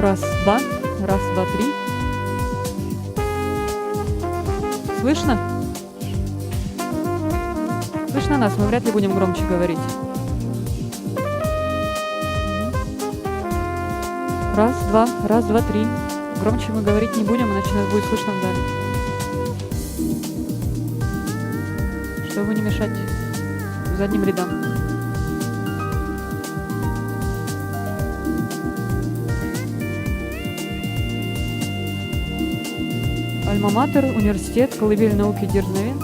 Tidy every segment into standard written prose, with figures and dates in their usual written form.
Раз, два. Раз, два, три. Слышно? Слышно нас? Мы вряд ли будем громче говорить. Раз, два, три. Громче мы говорить не будем, иначе нас будет слышно в зале. Чтобы не мешать задним рядам. Альма-матер, университет, колыбель науки Дерзновен.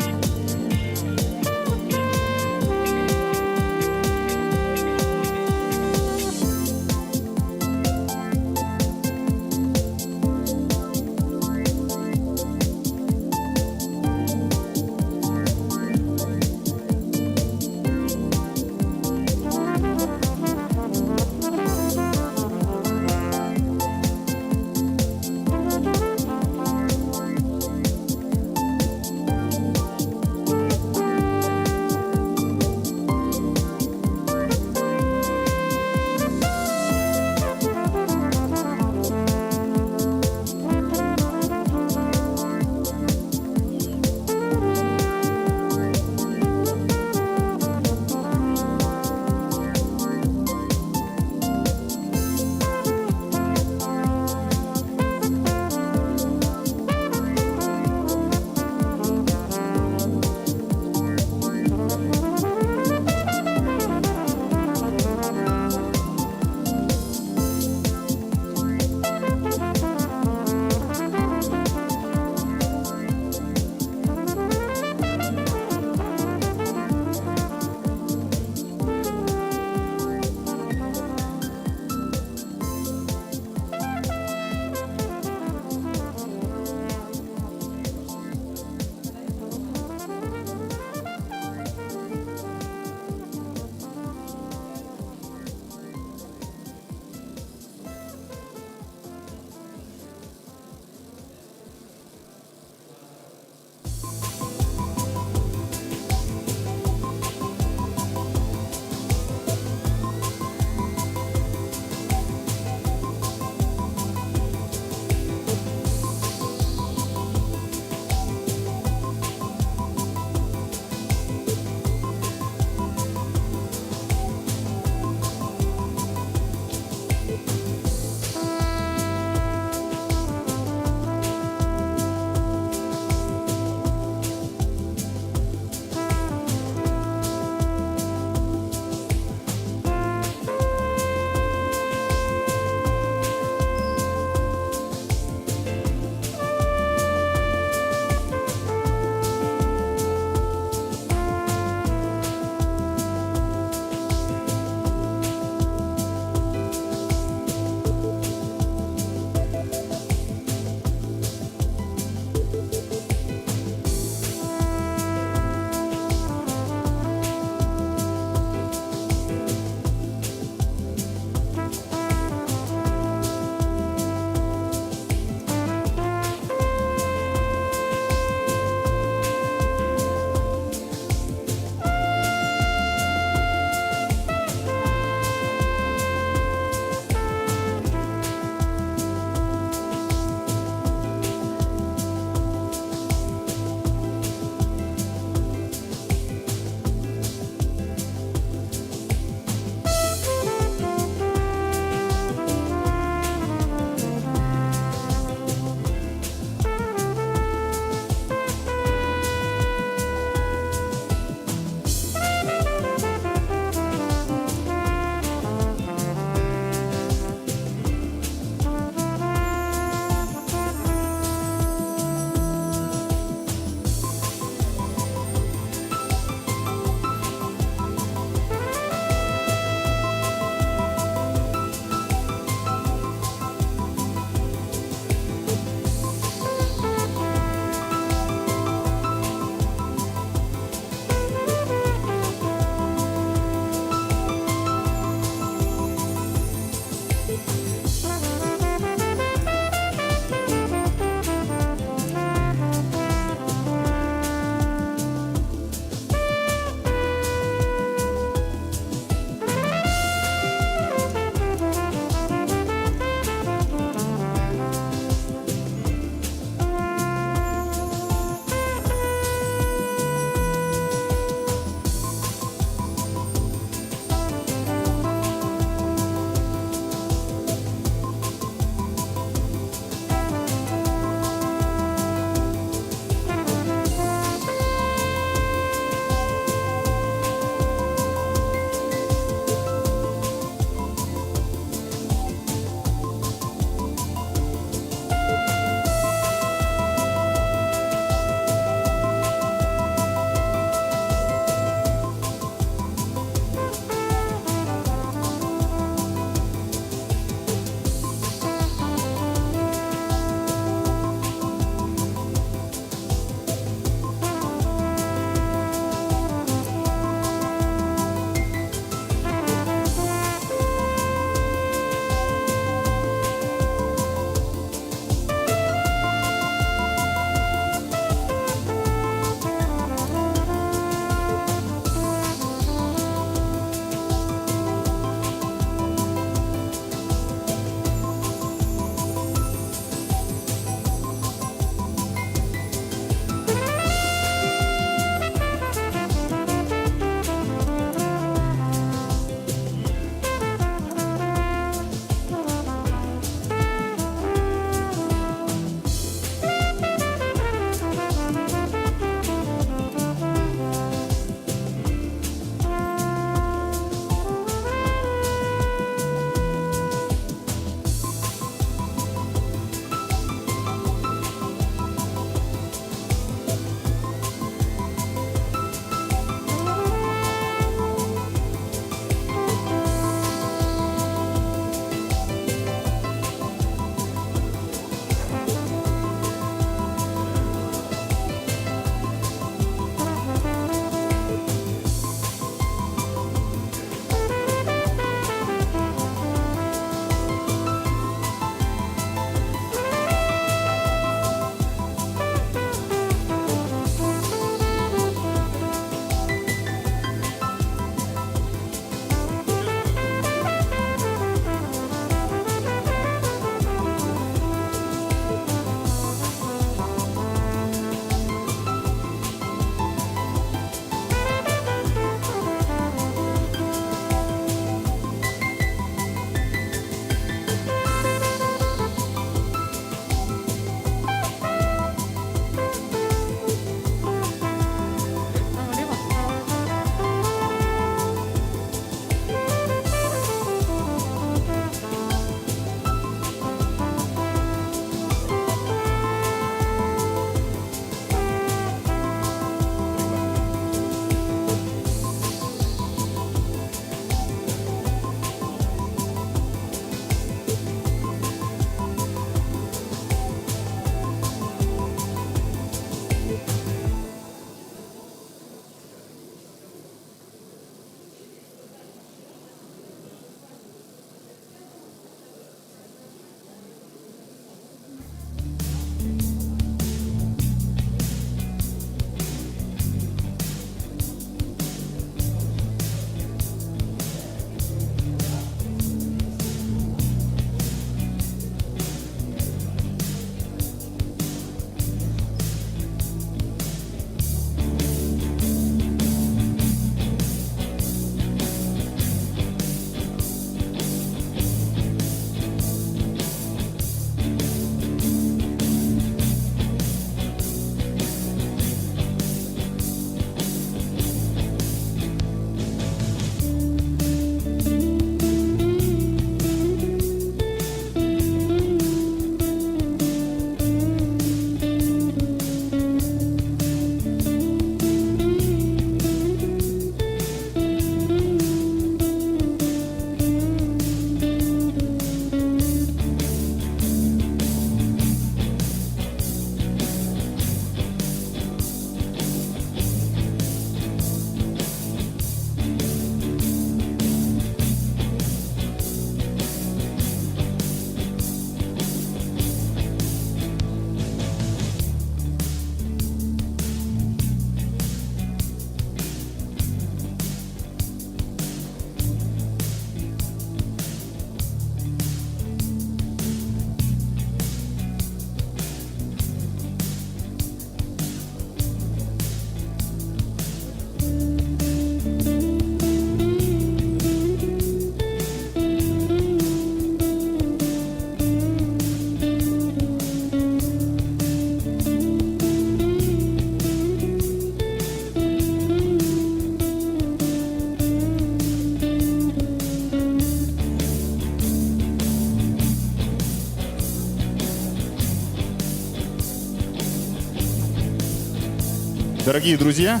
Дорогие друзья,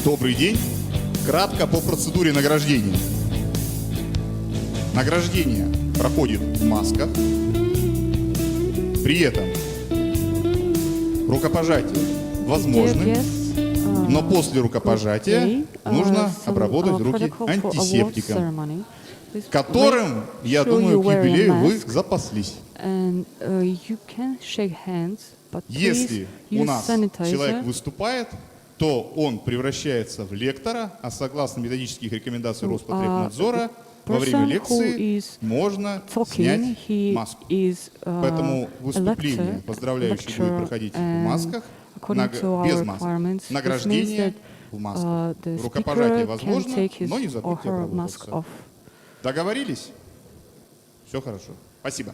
добрый день. Кратко по процедуре награждения. Награждение проходит в масках. При этом рукопожатие возможно, но после рукопожатия нужно обработать руки антисептиком, которым, я думаю, к юбилею вы запаслись. Если у нас человек выступает, то он превращается в лектора, а согласно методических рекомендаций Роспотребнадзора, во время лекции можно снять маску. Поэтому выступление поздравляющее будет проходить в масках, без масок. Награждение в масках. Рукопожатие возможно, но не забудьте обработаться. Договорились? Все хорошо. Спасибо.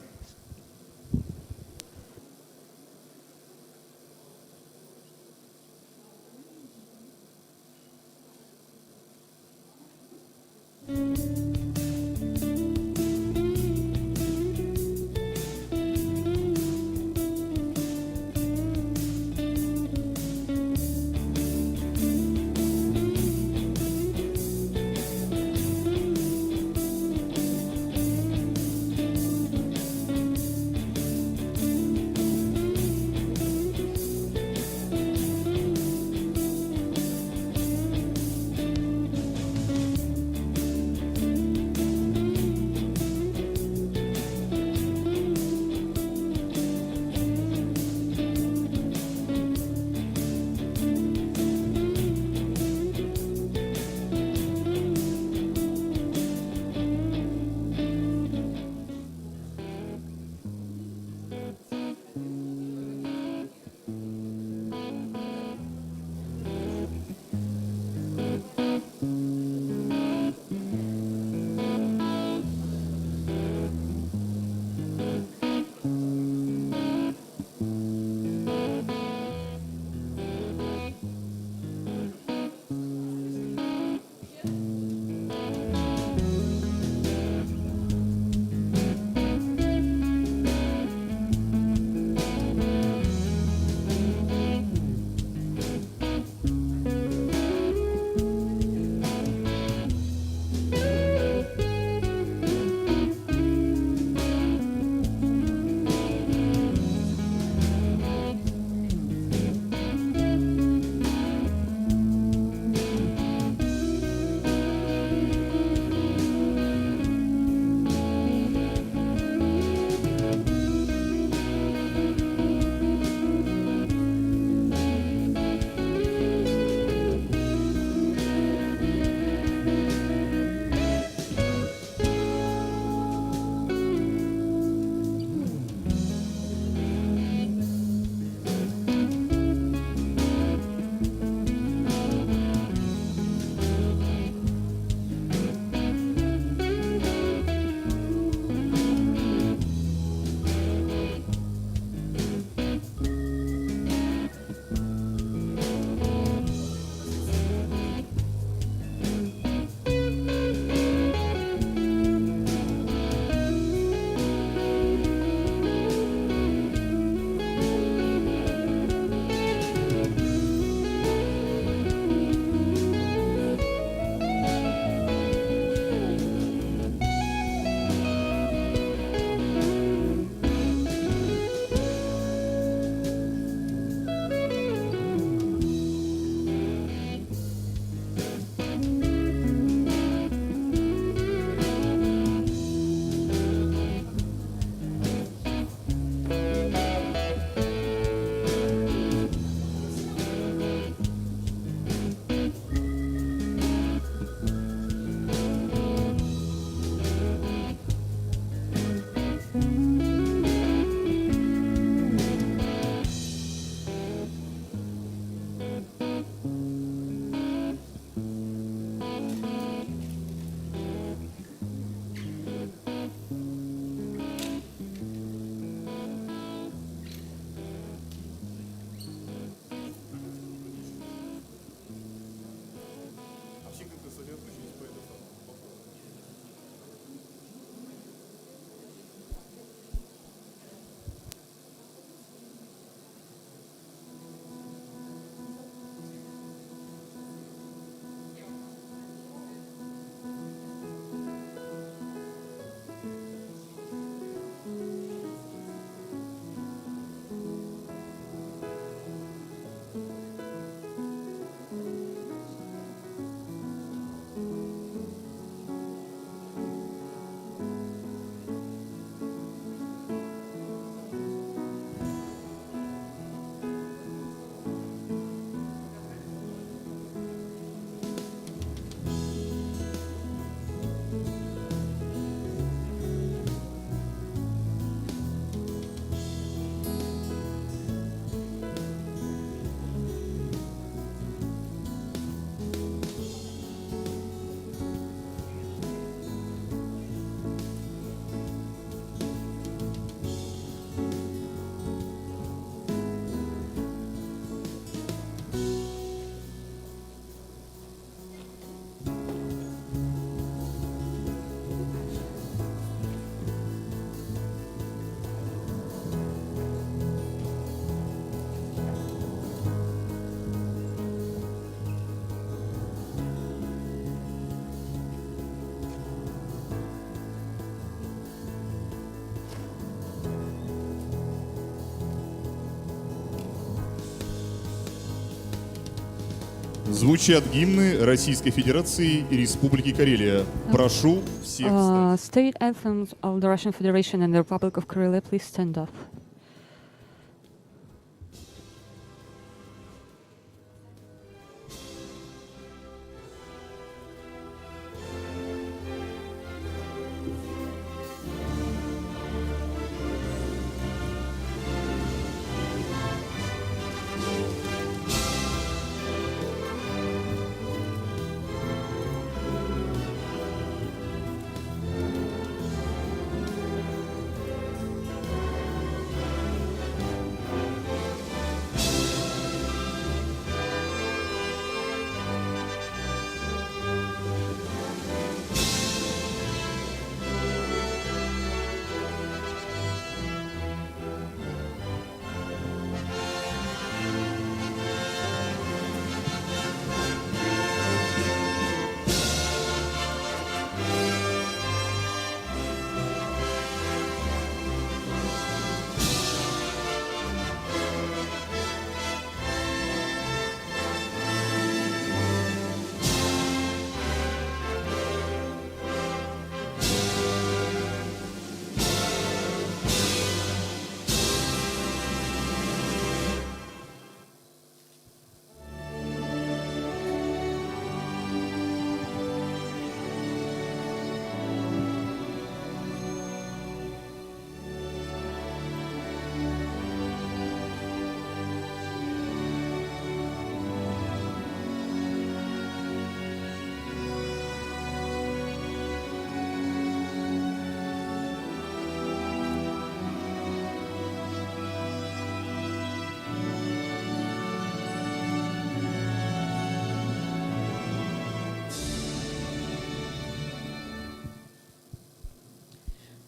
Звучат гимны Российской Федерации и Республики Карелия. Прошу всех встать. State anthems of the Russian Federation and the Republic of Karelia, please stand up.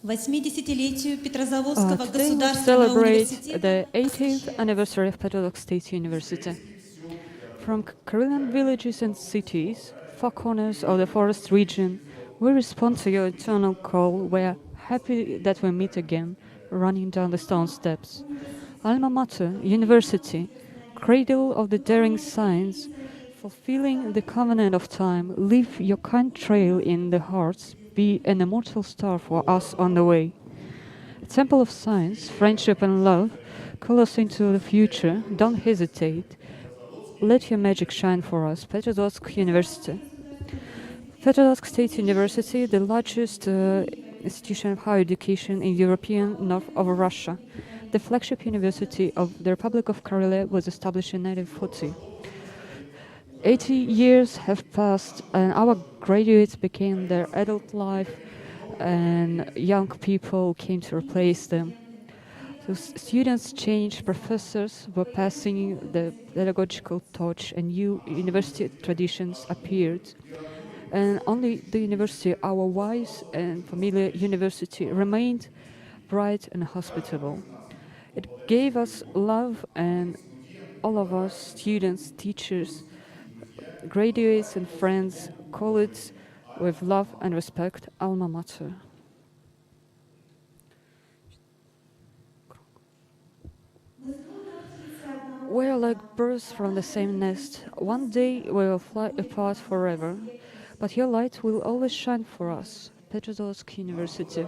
Восьмидесятилетию Петрозаводского Today we государственного celebrate университета the 18th anniversary of Petrozavodsk State University. From Karelian villages and cities, far corners of the forest region, we respond to your eternal call. We are happy that we meet again, running down the stone steps. Alma Mater, University, cradle of the daring science, fulfilling the covenant of time, leave your kind trail in the hearts, be an immortal star for us on the way. A temple of science, friendship and love, call us into the future, don't hesitate. Let your magic shine for us, Petrozavodsk University. Petrozavodsk State University, the largest institution of higher education in European north of Russia. The flagship university of the Republic of Karelia was established in 1940. 80 years have passed and our graduates began their adult life and young people came to replace them. So students changed, professors were passing the pedagogical torch and new university traditions appeared. And only the university, our wise and familiar university, remained bright and hospitable. It gave us love and all of us, students, teachers, graduates and friends, call it with love and respect, Alma Mater. We are like birds from the same nest. One day we will fly apart forever, but your light will always shine for us, Petrozavodsk University.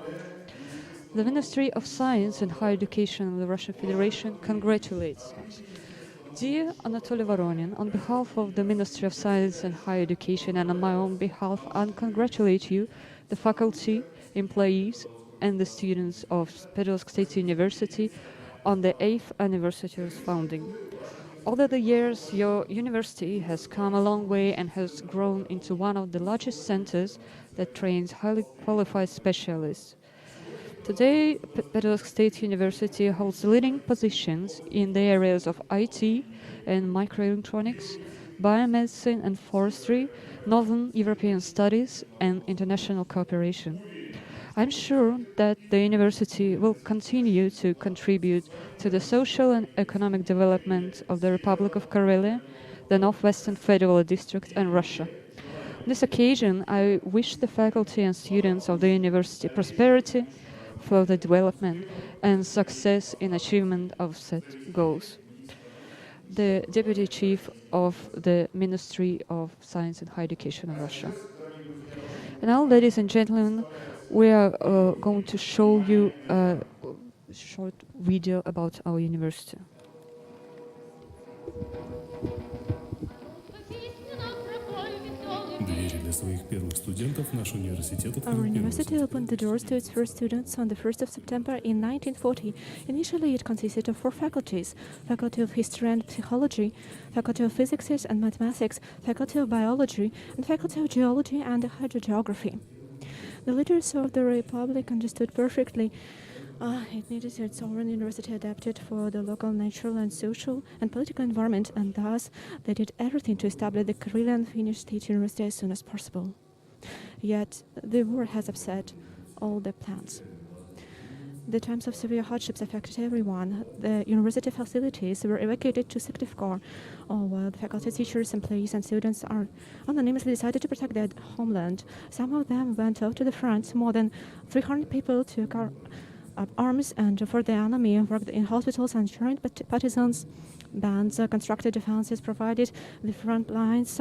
The Ministry of Science and Higher Education of the Russian Federation congratulates us. Dear Anatoly Voronin, on behalf of the Ministry of Science and Higher Education and on my own behalf, I congratulate you, the faculty, employees, and the students of Petrozavodsk State University on the 8th anniversary of founding. Over the years, your university has come a long way and has grown into one of the largest centers that trains highly qualified specialists. Today, Petrozavodsk State University holds leading positions in the areas of IT and microelectronics, biomedicine and forestry, Northern European studies, and international cooperation. I'm sure that the university will continue to contribute to the social and economic development of the Republic of Karelia, the Northwestern Federal District, and Russia. On this occasion, I wish the faculty and students of the university prosperity, further development, and success in achievement of set goals. the Deputy Chief of the Ministry of Science and Higher Education of Russia. And now, ladies and gentlemen, we are going to show you a short video about our university. Our university opened the doors to its first students on the 1st of September in 1940. Initially, it consisted of 4 faculties: Faculty of History and Psychology, Faculty of Physics and Mathematics, Faculty of Biology, and Faculty of Geology and Hydrogeography. The leaders of the Republic understood perfectly it needed its own university adapted for the local natural and social and political environment, and thus they did everything to establish the Karelian Finnish State University as soon as possible. Yet the war has upset all their plans. The times of severe hardships affected everyone. The university facilities were evacuated to Syktyvkar, while the faculty, teachers, employees, and students are unanimously decided to protect their homeland. Some of them went out to the front. More than 300 people took up arms and for the enemy, worked in hospitals and joined partisans. Bands constructed defenses, provided the front lines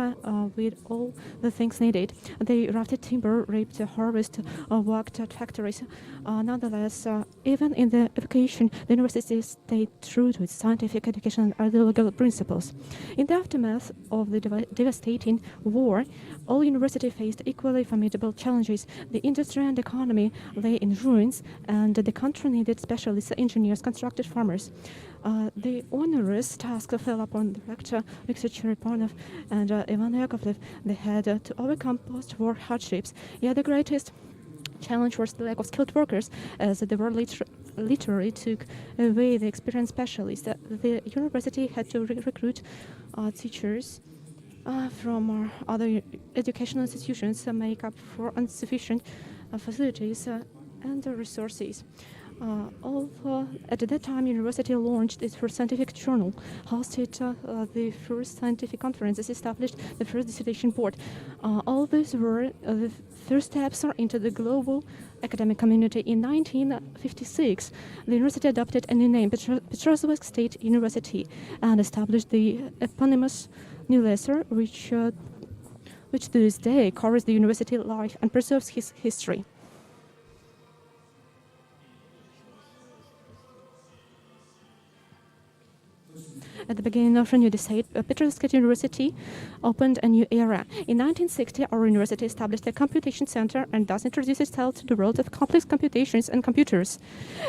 with all the things needed. They rafted timber, reaped harvest, worked at factories. Nonetheless, even in the evacuation, the university stayed true to its scientific education and ideological principles. In the aftermath of the devastating war, all universities faced equally formidable challenges. The industry and economy lay in ruins, and the country needed specialists, engineers, constructed farmers. The onerous task fell upon the rector, Viktor Cherepanov, and Ivan Yakovlev. They had to overcome post-war hardships. Yet the greatest challenge was the lack of skilled workers, as the war literally took away the experienced specialists. The university had to recruit teachers from other educational institutions to make up for insufficient facilities and resources. At that time, university launched its first scientific journal, hosted the first scientific conferences, established the first dissertation board. All these were the first steps into the global academic community. In 1956, the university adopted a new name, Petrozavodsk State University, and established the eponymous new letter, which to this day covers the university life and preserves his history. At the beginning of a new decade, Petrozavodsk University opened a new era. In 1960, our university established a computation center and thus introduced itself to the world of complex computations and computers.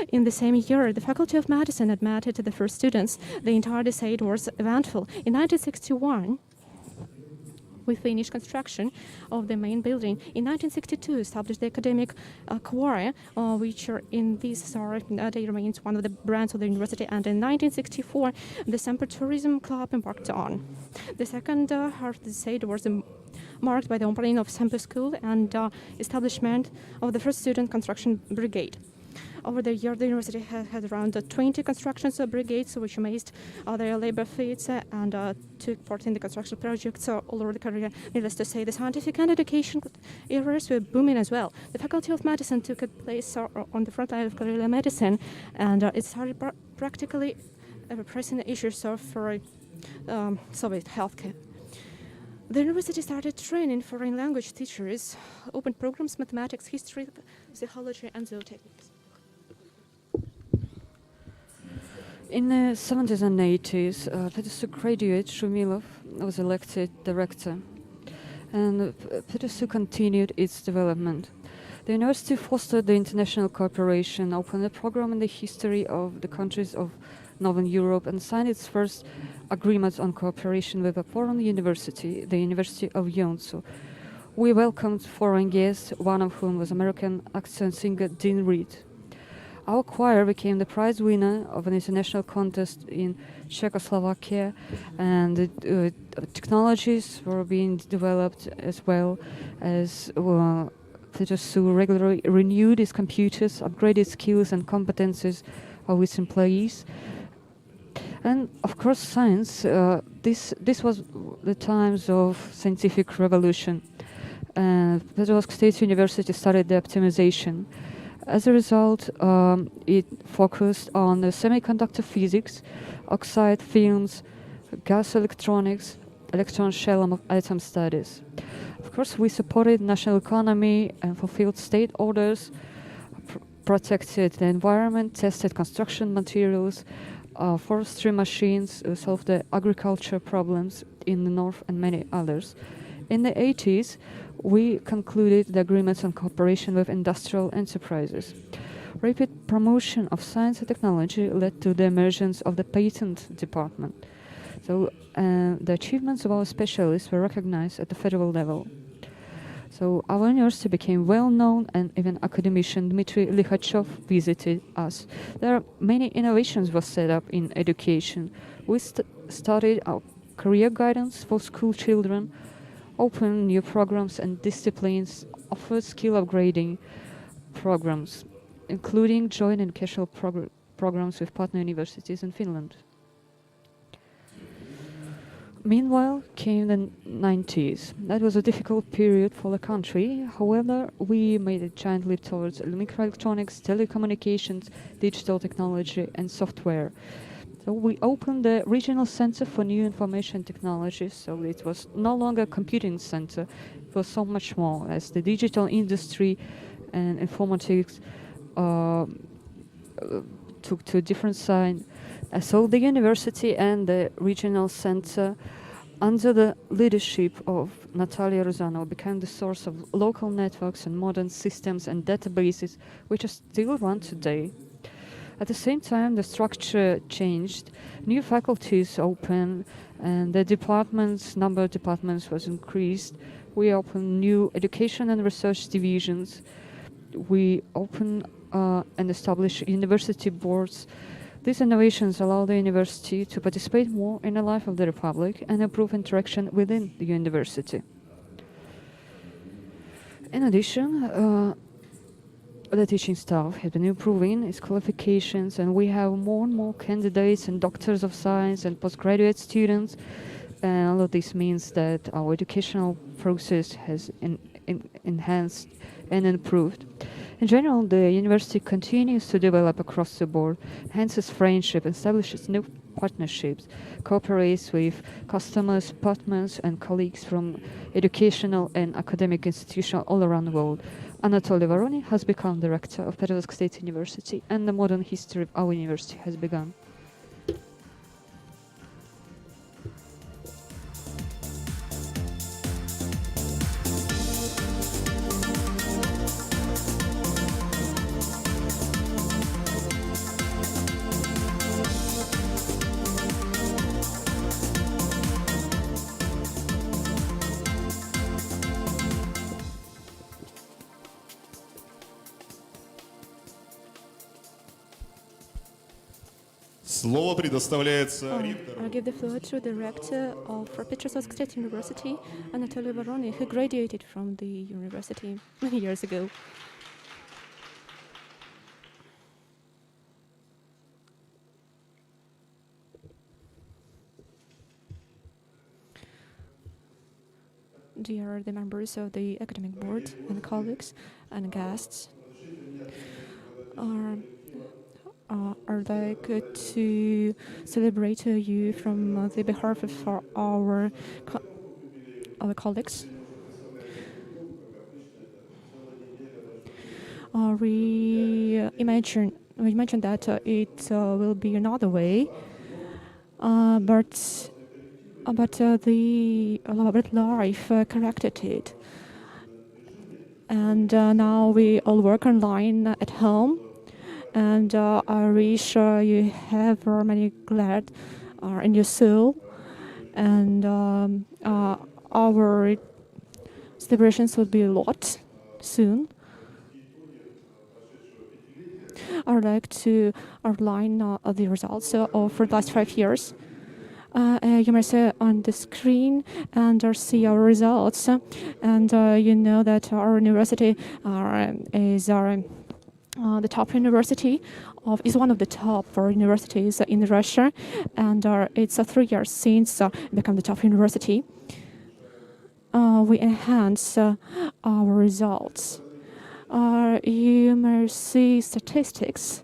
In the same year, the Faculty of Medicine admitted the first students. The entire decade was eventful. In 1961, we finished construction of the main building. In 1962, established the academic choir, which in this day remains one of the brands of the university. And in 1964, the Semper Tourism Club embarked on. The second half of the decade was marked by the opening of Semper School and establishment of the first student construction brigade. Over the year, the university had around 20 construction brigades, which amazed their labor feats and took part in the construction projects all over the career. Needless to say, the scientific and education areas were booming as well. The Faculty of Medicine took a place on the front line of Karelian medicine, and it started practically pressing issues of Soviet healthcare. The university started training foreign language teachers, opened programs, mathematics, history, psychology, and zootechnics. In the 70s and 80s, PetrSU graduate Shumilov was elected director, and PetrSU continued its development. The university fostered the international cooperation, opened a program in the history of the countries of Northern Europe, and signed its first agreement on cooperation with a foreign university, the University of Yonsu. We welcomed foreign guests, one of whom was American actor and singer Dean Reed. Our choir became the prize winner of an international contest in Czechoslovakia, and technologies were being developed as well as PetrSU regularly renewed its computers, upgraded skills and competences of its employees. And of course, science. This was the times of scientific revolution. Petrozavodsk State University started the optimization. As a result, it focused on the semiconductor physics, oxide films, gas electronics, electron shell atom studies. Of course, we supported national economy and fulfilled state orders, protected the environment, tested construction materials, forestry machines, solved the agriculture problems in the north, and many others. In the 80s, we concluded the agreements on cooperation with industrial enterprises. Rapid promotion of science and technology led to the emergence of the patent department. So the achievements of our specialists were recognized at the federal level. So our university became well known, and even academician Dmitry Likhachev visited us. There are many innovations were set up in education. We started our career guidance for school children, opened new programs and disciplines, offered skill upgrading programs, including joint educational programs with partner universities in Finland. Meanwhile came the 90s. That was a difficult period for the country. However, we made a giant leap towards microelectronics, telecommunications, digital technology, and software. So we opened the Regional Center for New Information Technologies, so it was no longer a computing center, it was so much more, as the digital industry and informatics took to a different side. So the university and the regional center, under the leadership of Natalia Rozanova, became the source of local networks and modern systems and databases, which are still run today. At the same time, the structure changed, new faculties opened, and the number of departments was increased. We opened new education and research divisions. We opened and established university boards. These innovations allow the university to participate more in the life of the Republic and improve interaction within the university. In addition, the teaching staff has been improving its qualifications, and we have more and more candidates and doctors of science and postgraduate students. And all of this means that our educational process has enhanced and improved. In general, the university continues to develop across the board, enhances friendship, establishes new partnerships, cooperates with customers, partners, and colleagues from educational and academic institutions all around the world. Anatoly Voronin has become director of Petrozavodsk State University, and the modern history of our university has begun. Слово предоставляется ректору. I give the floor to the rector of Petrozavodsk State University, Anatoly Voronin, who graduated from the university many years ago. Dear the members of the academic board and colleagues and guests, I'd like to celebrate you from the behalf of our colleagues. We imagine that it will be another way, but the elaborate life corrected it, and now we all work online at home. And I wish you have many glad in your soul, and our celebrations will be a lot soon. I'd like to outline the results for the last 5 years. You may see on the screen and see our results, and you know that our university is the top university is one of the top universities in Russia, and it's 3 years since become the top university. We enhance our results. You may see statistics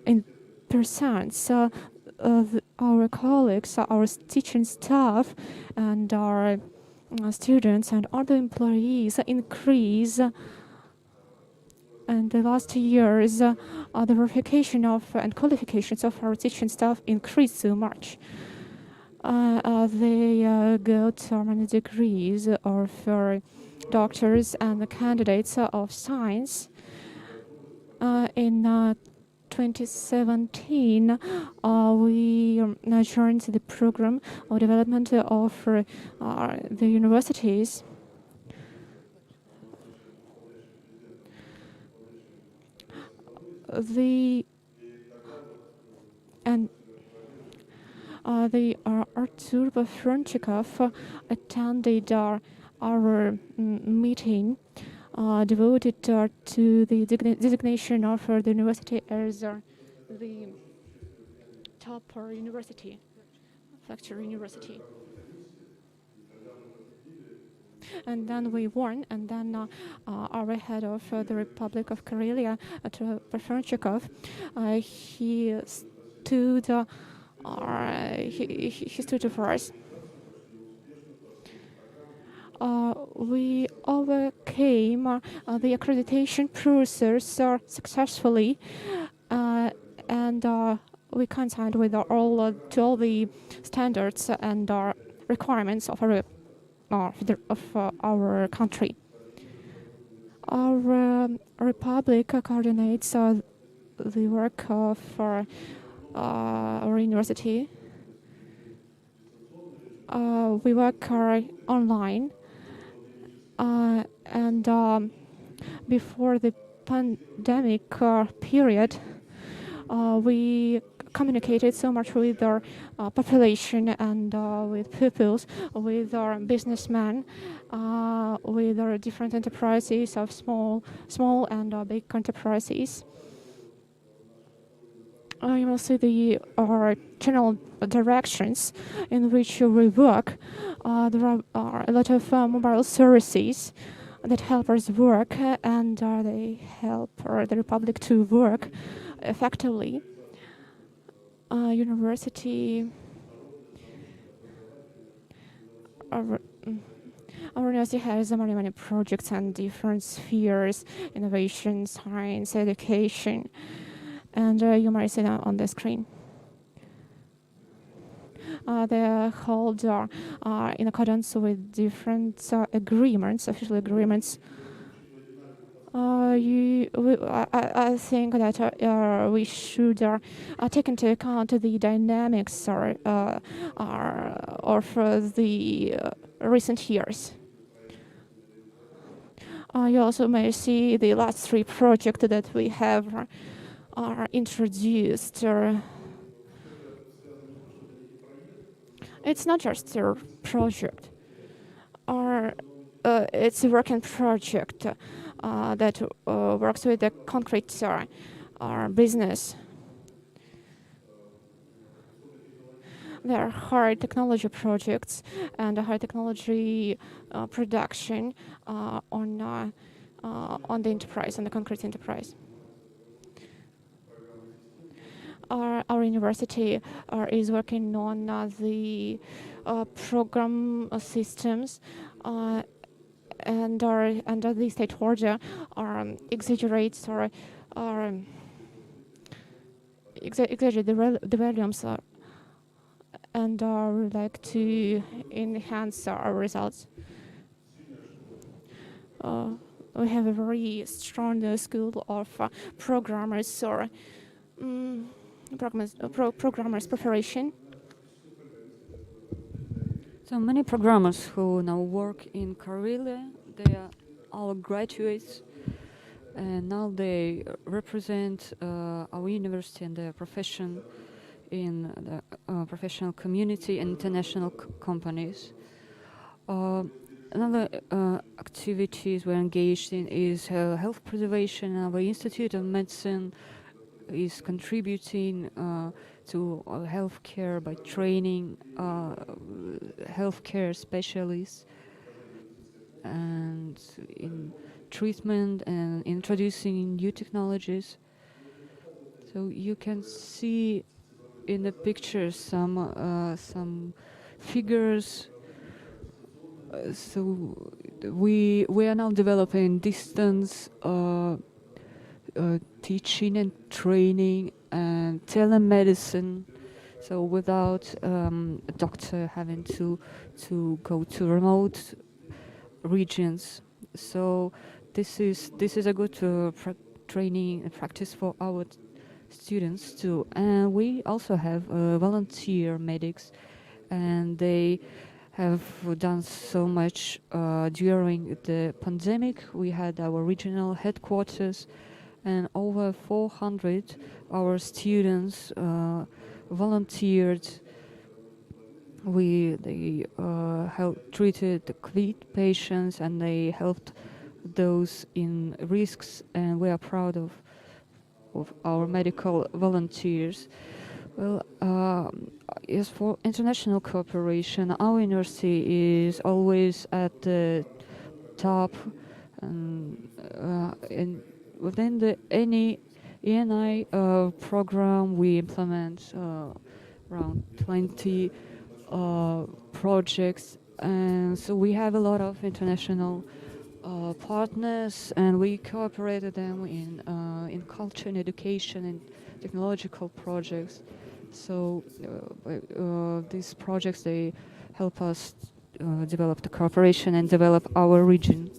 in percents. our colleagues, our teaching staff, and our students and other employees increase. And the last years, the verification of and qualifications of our teaching staff increased so much. They got many degrees of doctors and candidates of science. In 2017, we joined the program of development of the universities. The Artur Bafronchikov attended our meeting devoted to the designation of the university as the top university, flagship university. And then we won, and then our head of the Republic of Karelia, Bafronchikov, he stood for us. We overcame the accreditation process successfully, and we consigned with all the standards and requirements of our country. Our republic coordinates the work of our university. We work online, and before the pandemic period, we communicated so much with our population and with pupils, with our businessmen, with our different enterprises of small and big enterprises. You will see our general directions in which we work. There are a lot of mobile services that help us work, and they help the Republic to work effectively. Our university has many projects and different spheres: innovation, science, education, and you might see that on the screen. They hold in accordance with different official agreements. I think that we should take into account the dynamics of the recent years. You also may see the last 3 projects that we have introduced. It's not just a project, it's a working project that works with a concrete business. There are hard technology projects and high technology production on the enterprise, on the concrete enterprise. Our university is working on the program systems and under the state order exaggerates or exaggerate the volumes and would like to enhance our results. We have a very strong school of programmers or programmers preparation. So many programmers who now work in Karelia, they are our graduates, and now they represent our university and their profession in the professional community and international companies. Another activities we're engaged in is health preservation. Our Institute of Medicine is contributing to healthcare by training healthcare specialists and in treatment and introducing new technologies. So you can see in the picture some figures. So we are now developing distance teaching and training and telemedicine. So without a doctor having to go to remote regions. So this is a good training and practice for our students too. And we also have volunteer medics, and they have done so much during the pandemic. We had our regional headquarters, and over 400 our students volunteered. They treated the COVID patients, and they helped those in risks, and we are proud of our medical volunteers. Well, as for international cooperation, our university is always at the top, and within the any ENI program, we implement around 20 projects, and so we have a lot of international partners, and we cooperated them in culture and education and technological projects. So these projects, they help us develop the cooperation and develop our region.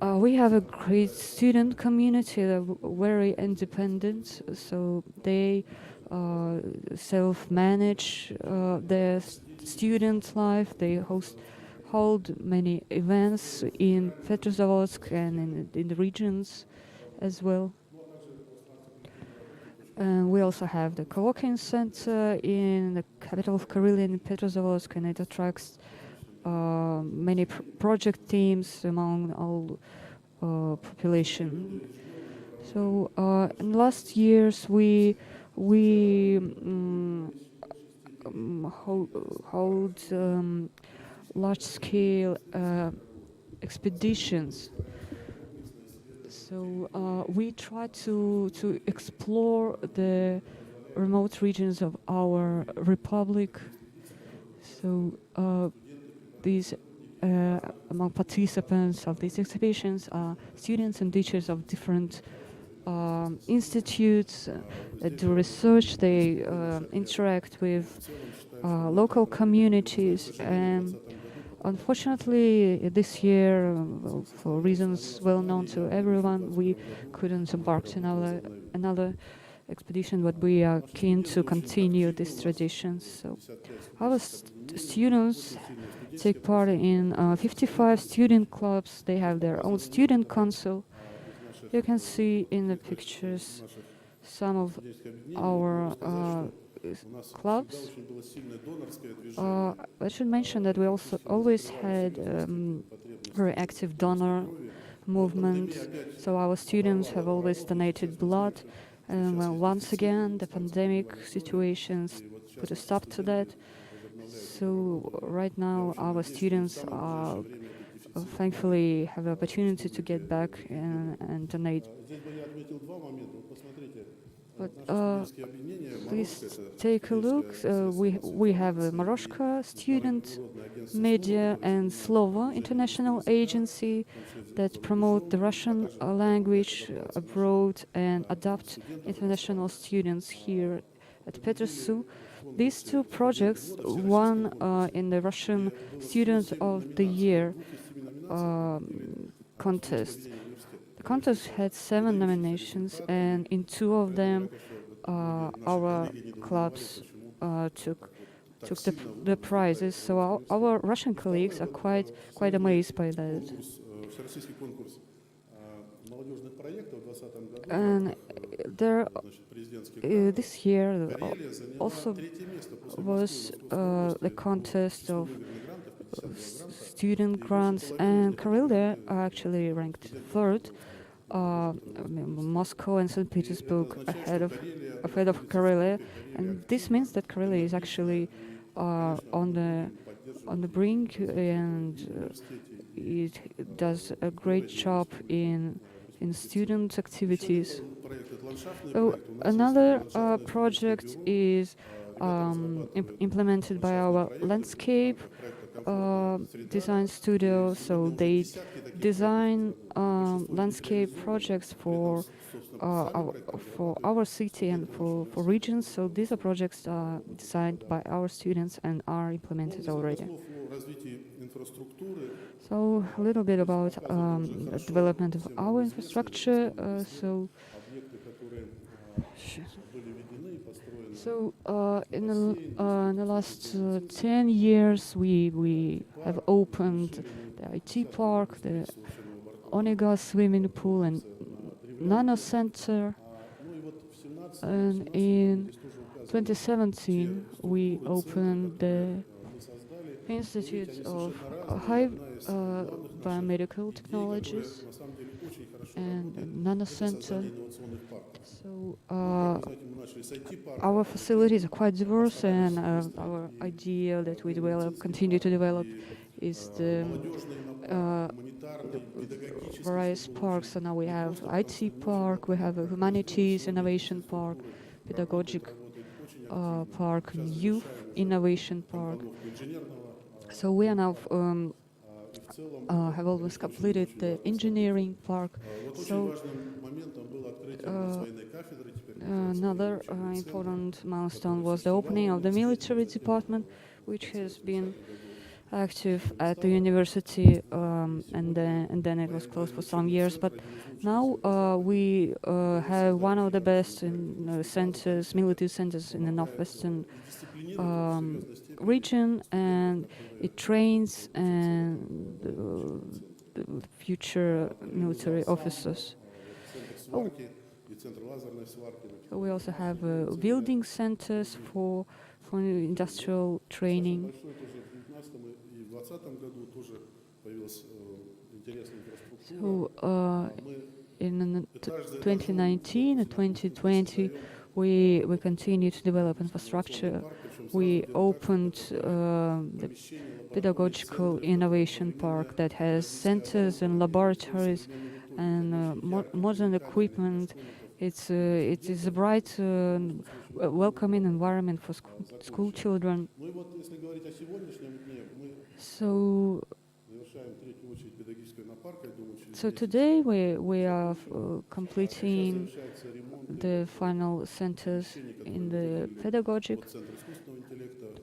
We have a great student community that are very independent, so they self-manage their student life. They hold many events in Petrozavodsk and in the regions as well. And we also have the co-working center in the capital of Karelia in Petrozavodsk, and it attracts many project teams among all population. So in last years we hold large-scale expeditions. So we try to explore the remote regions of our republic. So these among participants of these exhibitions are students and teachers of different institutes that do research. They interact with local communities, and unfortunately this year, for reasons well known to everyone, we couldn't embark on another expedition, but we are keen to continue these traditions. So our students take part in 55 student clubs. They have their own student council. You can see in the pictures some of our clubs. I should mention that we also always had very active donor movement. So our students have always donated blood. And well, once again, the pandemic situations put a stop to that. So right now, our students are thankfully have the opportunity to get back and donate. But please take a look. We have a Moroshka student media and Slovo international agency that promote the Russian language abroad and adopt international students here at PetrSU. These two projects won in the Russian Student of the Year contest. The contest had 7 nominations, and in 2 of them, our clubs took the prizes. So our Russian colleagues are quite amazed by that. And there, this year also was the contest of student grants, and Karelia are actually ranked 3rd. Moscow and St. Petersburg ahead of Karelia, and this means that Karelia is actually on the brink, and it does a great job in student activities. So another project is implemented by our landscape design studio. So they design landscape projects for our city and for regions. So these are projects designed by our students and are implemented already. So a little bit about the development of our infrastructure. In the last 10 years, we have opened the IT park, the Onega swimming pool, and Nano Center. And in 2017, we opened the Institute of High Biomedical Technologies and Nano Center. So our facilities are quite diverse, and our idea that we continue to develop, is the various parks. So now we have IT park, we have a humanities innovation park, pedagogic park, and youth innovation park. So we are now have almost completed the engineering park. So another important milestone was the opening of the military department, which has been active at the university, and then it was closed for some years. But now we have one of the best centers, military centers in the northwestern region, and it trains and the future military officers. Oh. So we also have building centers for industrial training. So in 2019 and 2020, we continue to develop infrastructure. We opened the pedagogical innovation park that has centers and laboratories and modern equipment. It is a bright, welcoming environment for school children. So today we are completing the final centers in the pedagogic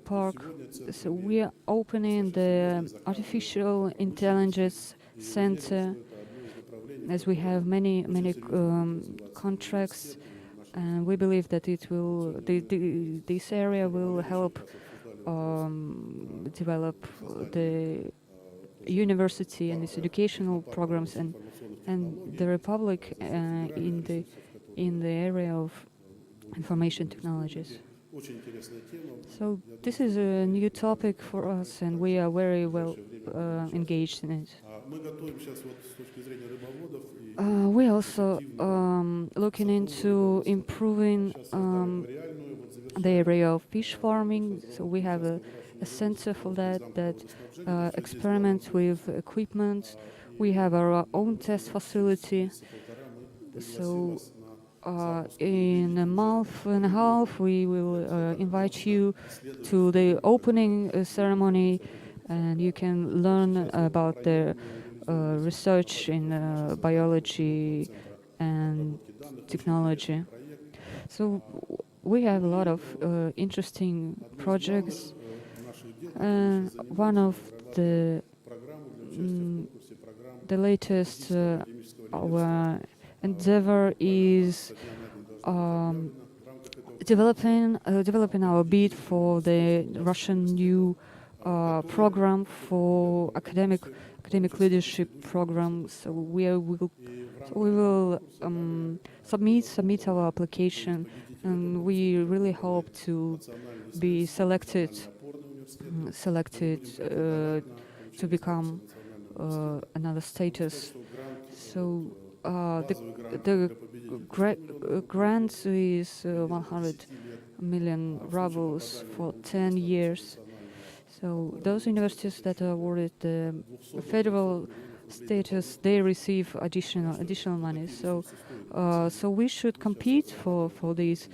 park. So we are opening the artificial intelligence center, as we have many contracts, and we believe that this area will help develop the university and its educational programs and the Republic in the area of information technologies. So this is a new topic for us, and we are very well engaged in it. We also looking into improving the area of fish farming. So we have a center for that experiments with equipment. We have our own test facility. So in a month and a half, we will invite you to the opening ceremony, and you can learn about the research in biology and technology. So we have a lot of interesting projects. One of the latest our endeavor is developing our bid for the Russian new program for academic leadership program. So we will submit our application, and we really hope to be selected to become another status. So the grant is 100 million rubles for 10 years. So those universities that are awarded the federal status, they receive additional money. So we should compete for these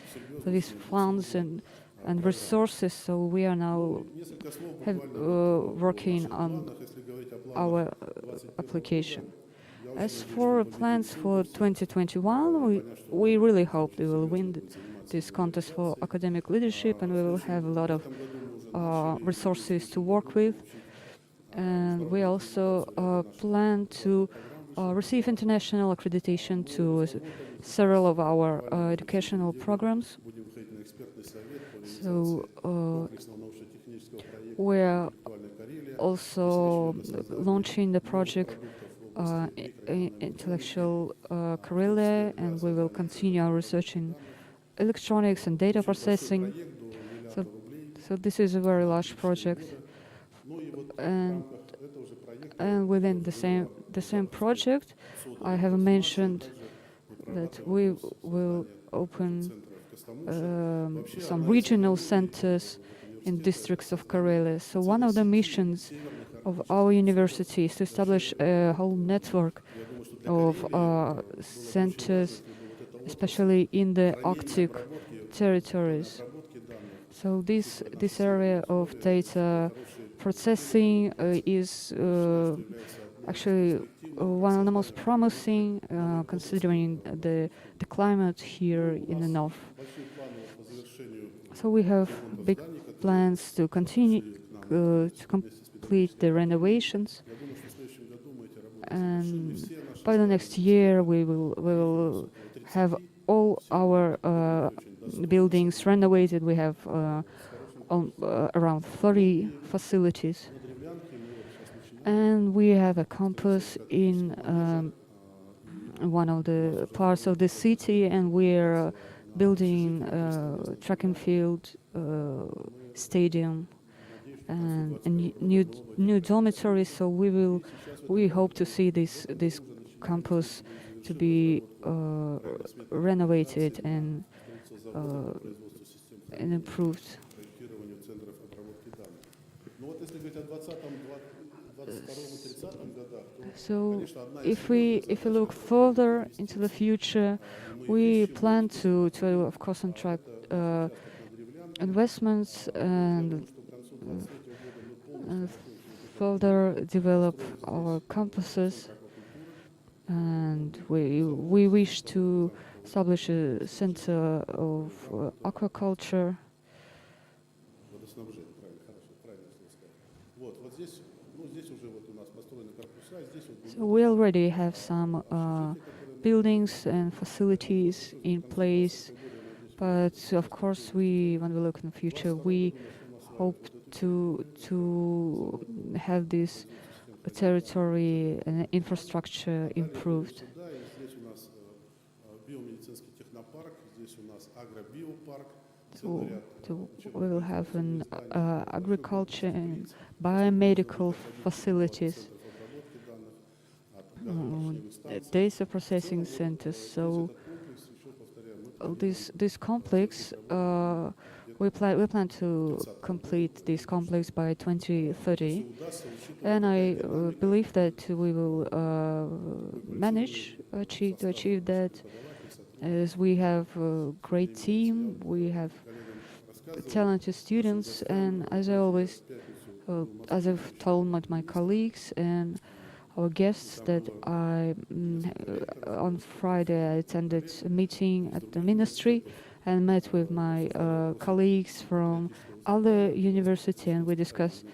funds and resources. So we are now working on our application. As for plans for 2021, we really hope we will win this contest for academic leadership, and we will have a lot of resources to work with. And we also plan to receive international accreditation to several of our educational programs. So we're also launching the project Intellectual Karelia, and we will continue our research in electronics and data processing. So this is a very large project, and within the same project, I have mentioned that we will open some regional centers in districts of Karelia. So one of the missions of our university is to establish a whole network of centers, especially in the Arctic territories. So this area of data processing is actually one of the most promising, considering the climate here in the north. So we have big plans to continue to complete the renovations, and by the next year we will have all our buildings renovated. We have around 30 facilities, and we have a campus in one of the parts of the city, and we're building a track and field, stadium, and new dormitories. So we hope to see this campus to be renovated and improved. So if we look further into the future, we plan to of course attract investments and further develop our campuses, and we wish to establish a center of aquaculture. So we already have some buildings and facilities in place, but of course when we look in the future, we hope to have this territory and infrastructure improved. So we will have an agriculture and biomedical facilities, data processing centers. So this complex, we plan to complete this complex by 2030, and I believe that we will manage to achieve that, as we have a great team, we have talented students, and as I've told my colleagues and our guests, that on Friday I attended a meeting at the ministry and met with my colleagues from other university, and we discussed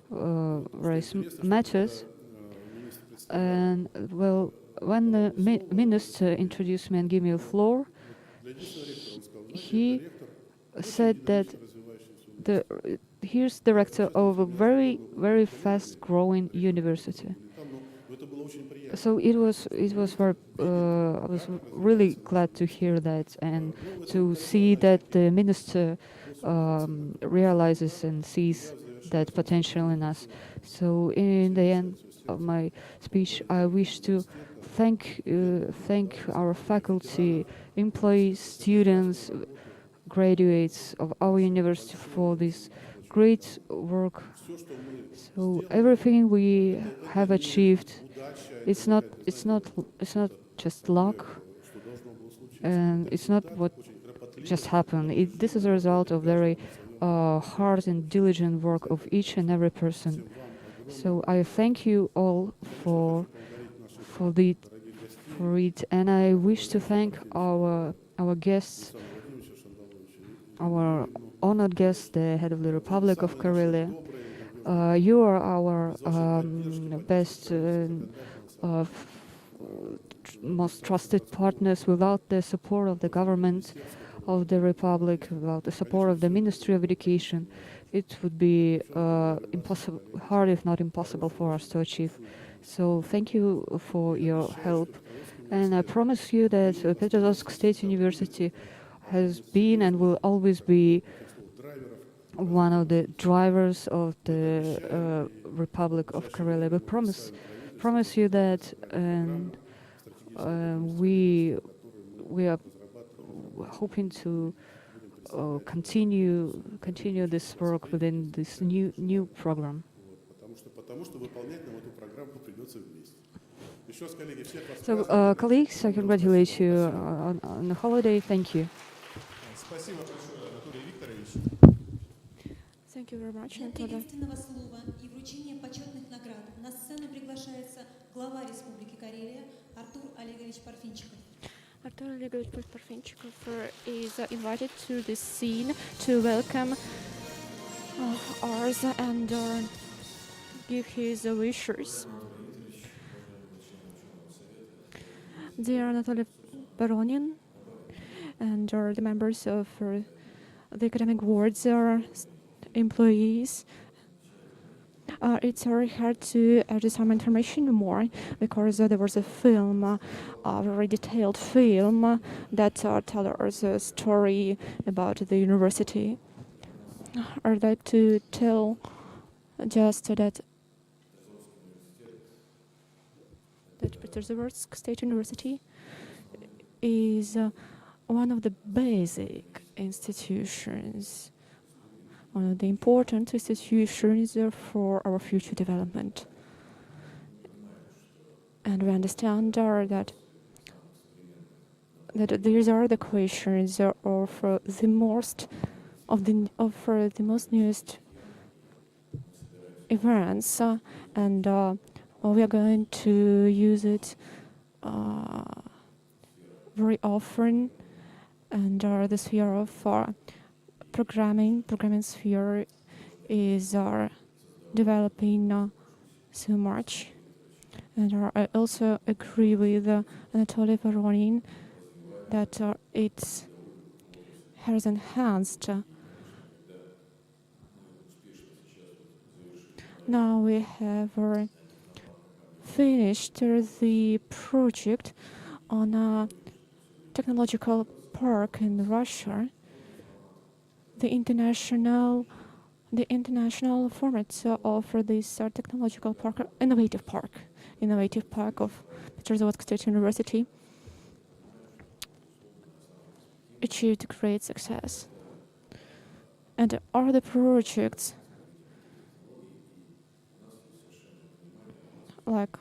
various matters. And well, when the minister introduced me and gave me the floor, he said that here's director of a very, very fast-growing university. So it was very. I was really glad to hear that, and to see that the minister realizes and sees that potential in us. So in the end of my speech, I wish to thank our faculty, employees, students, graduates of our university for this great work. So everything we have achieved, it's not just luck, and it's not what just happened. This is a result of very hard and diligent work of each and every person. So I thank you all for it, and I wish to thank our guests, our honored guest, the head of the Republic of Karelia. You are our best, most trusted partners. Without the support of the government of the Republic, without the support of the Ministry of Education, it would be impossible, hard if not impossible for us to achieve. So thank you for your help. And I promise you that Petrozavodsk State University has been and will always be one of the drivers of the Republic of Karelia. We promise you that, and we are hoping to continue this work within this new program. So, colleagues, I congratulate you on the holiday. Thank you. Thank you very much, Для Anatoly. приветственного слова и вручения почетных наград на сцену приглашается глава Республики Карелия Артур Олегович Парфинчиков. Artur Olegovich Parfenchikov is invited to the scene to welcome ours and give his wishes. Dear Anatoly Baronin and the members of the academic boards, employees, it's very hard to add some information more because there was a film, a very detailed film that tells us a story about the university. I'd like to tell just that Petrozavodsk State University is one of the basic institutions, one of the important institutions for our future development. And we understand that these are the questions of the most newest events, and we are going to use it very often. And the sphere of programming sphere is developing so much. And I also agree with Anatoly Baronin that it has enhanced. Now we have finished the project on a technological park in Russia. The international format of this technological park, innovative park of Petrozavodsk State University, achieved great success. And other projects like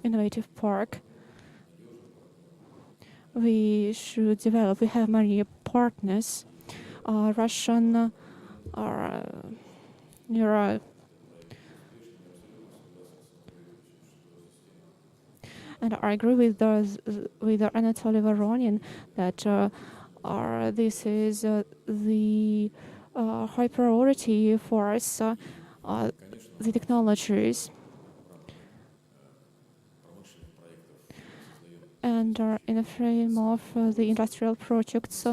innovative park we should develop. We have many partners, Russian, and I agree with Anatoly Baronin that this is the high priority for us, the technologies. And in the frame of the industrial projects,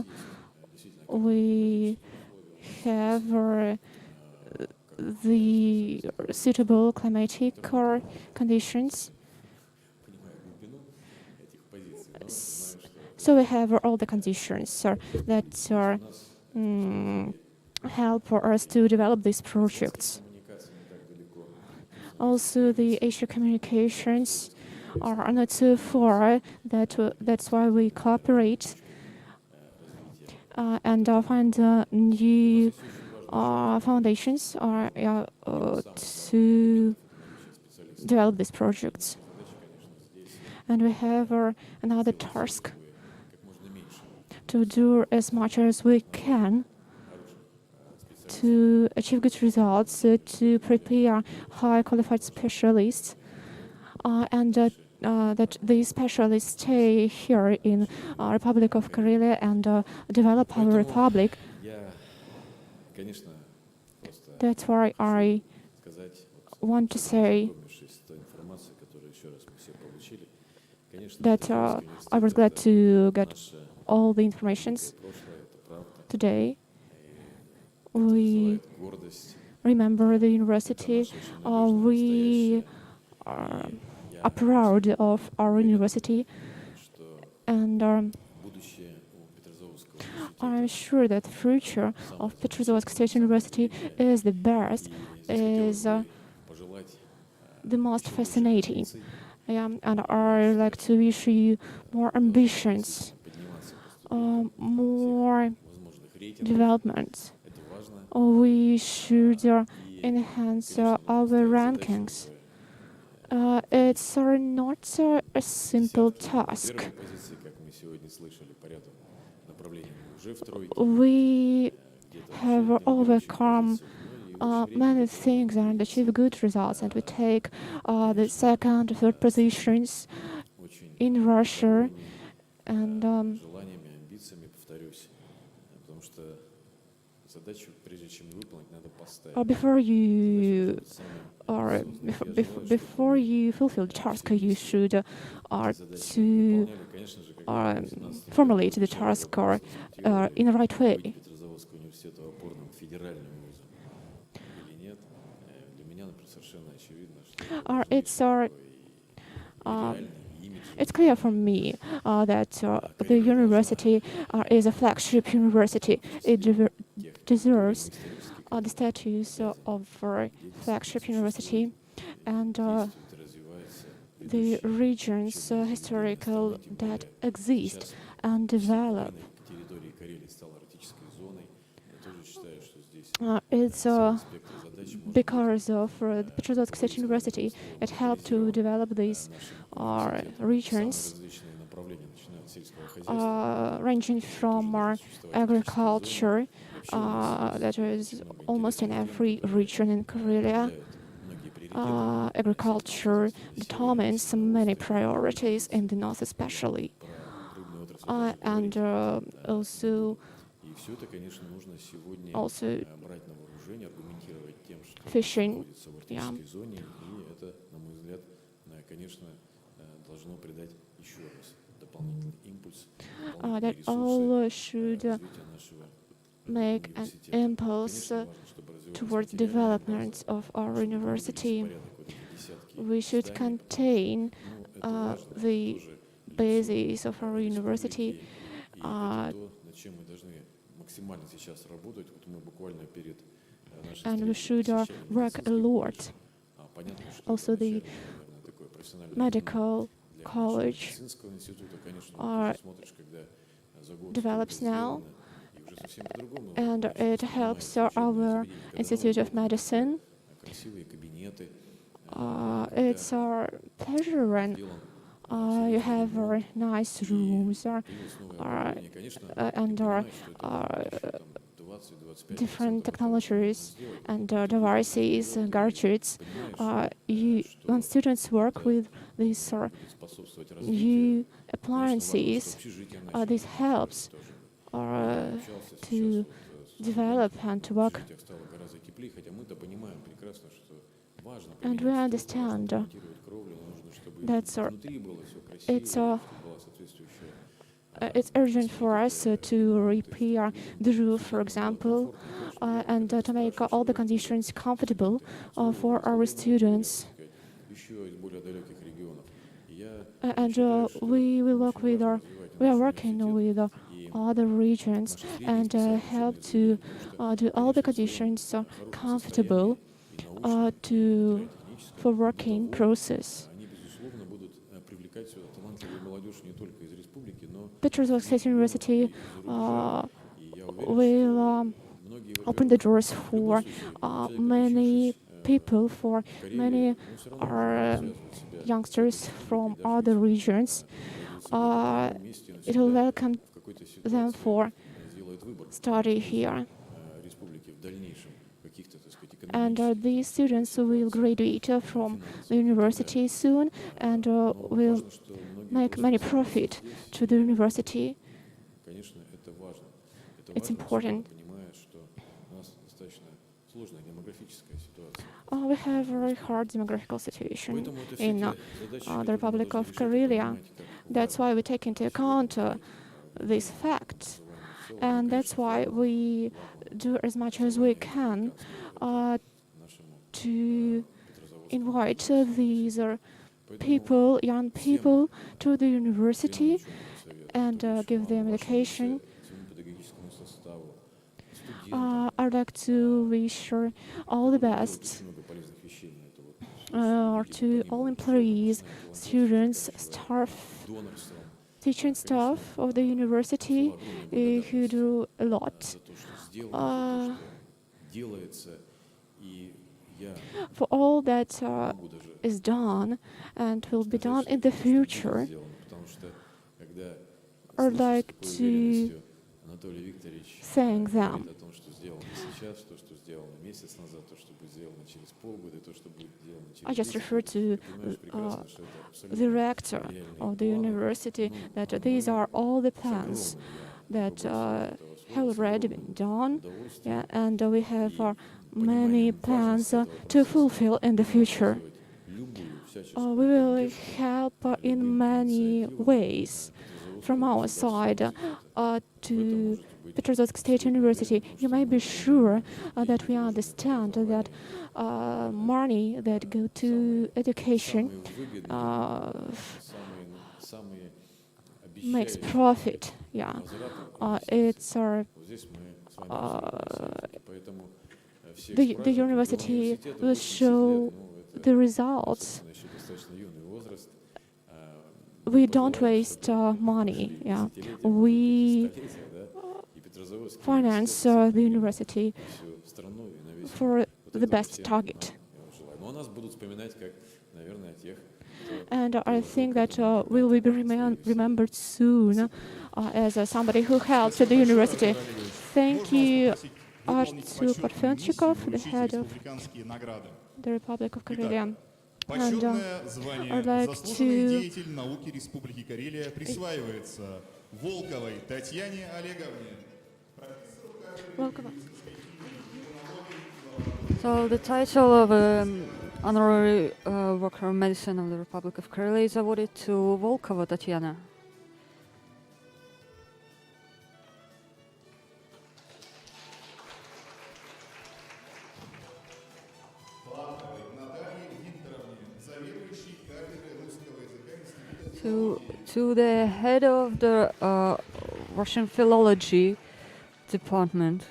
we have the suitable climatic conditions. So we have all the conditions that help us to develop these projects. Also, the Asia communications are not too far. That's why we cooperate and find new foundations to develop these projects. And we have another task to do as much as we can to achieve good results, to prepare high qualified specialists, and that these specialists stay here in Republic of Karelia and develop our republic. That's why I want to say that I was glad to get all the information today. We remember the university. We are proud of our university, and I'm sure that the future of Petrozavodsk State University is the best, is the most fascinating. And I like to wish you more ambitions, more developments. We should enhance our rankings. It's not a simple task. We have overcome many things and achieve good results, and we take the second, third positions in Russia. And before you fulfill the task, you should to formulate the task in the right way. It's clear for me that the university is a flagship university. It deserves the status of flagship university, and the regions historical that exist and develop. It's because of the Petrozavodsk State University. It helped to develop these regions, ranging from agriculture, that is almost in every region in Karelia. Agriculture determines many priorities in the north especially. And also fishing, yeah. That all should make an impulse towards development of our university. We should contain the basis of our university, and we should work a lot. Also, the medical college develops now, and it helps our Institute of Medicine. It's our pleasure when you have very nice rooms and different technologies and devices and gadgets. When students work with these new appliances, this helps to develop and to work. And we understand that it's urgent for us to repair the roof, for example, and to make all the conditions comfortable for our students. And we are working with other regions and help to do all the conditions comfortable for working process. Petrozavodsk State University will open the doors for many people, for many youngsters from other regions. It will welcome them for study here. And these students will graduate from the university soon and will make many profit to the university. It's important. We have a very hard demographical situation in the Republic of Karelia. That's why we take into account these facts. And that's why we do as much as we can to invite these people, young people, to the university and give them education. I'd like to wish all the best to all employees, students, staff, teaching staff of the university who do a lot for all that is done and will be done in the future. I'd like to thank them. I just refer to the rector of the university that these are all the plans that have already been done, and we have many plans to fulfill in the future. We will help in many ways from our side to Petrozavodsk State University. You may be sure that we understand that money that go to education makes profit. It's the university will show the results. We don't waste money. We finance the university for the best target. And I think that we will be remembered soon as somebody who helped the university. Thank you, Artur Parfenchikov, the head of the Republic of Karelia. And I'd like to welcome. So the title of honorary worker of medicine of the Republic of Karelia is awarded to Volkova Tatiana. To the head of the Russian Philology Department.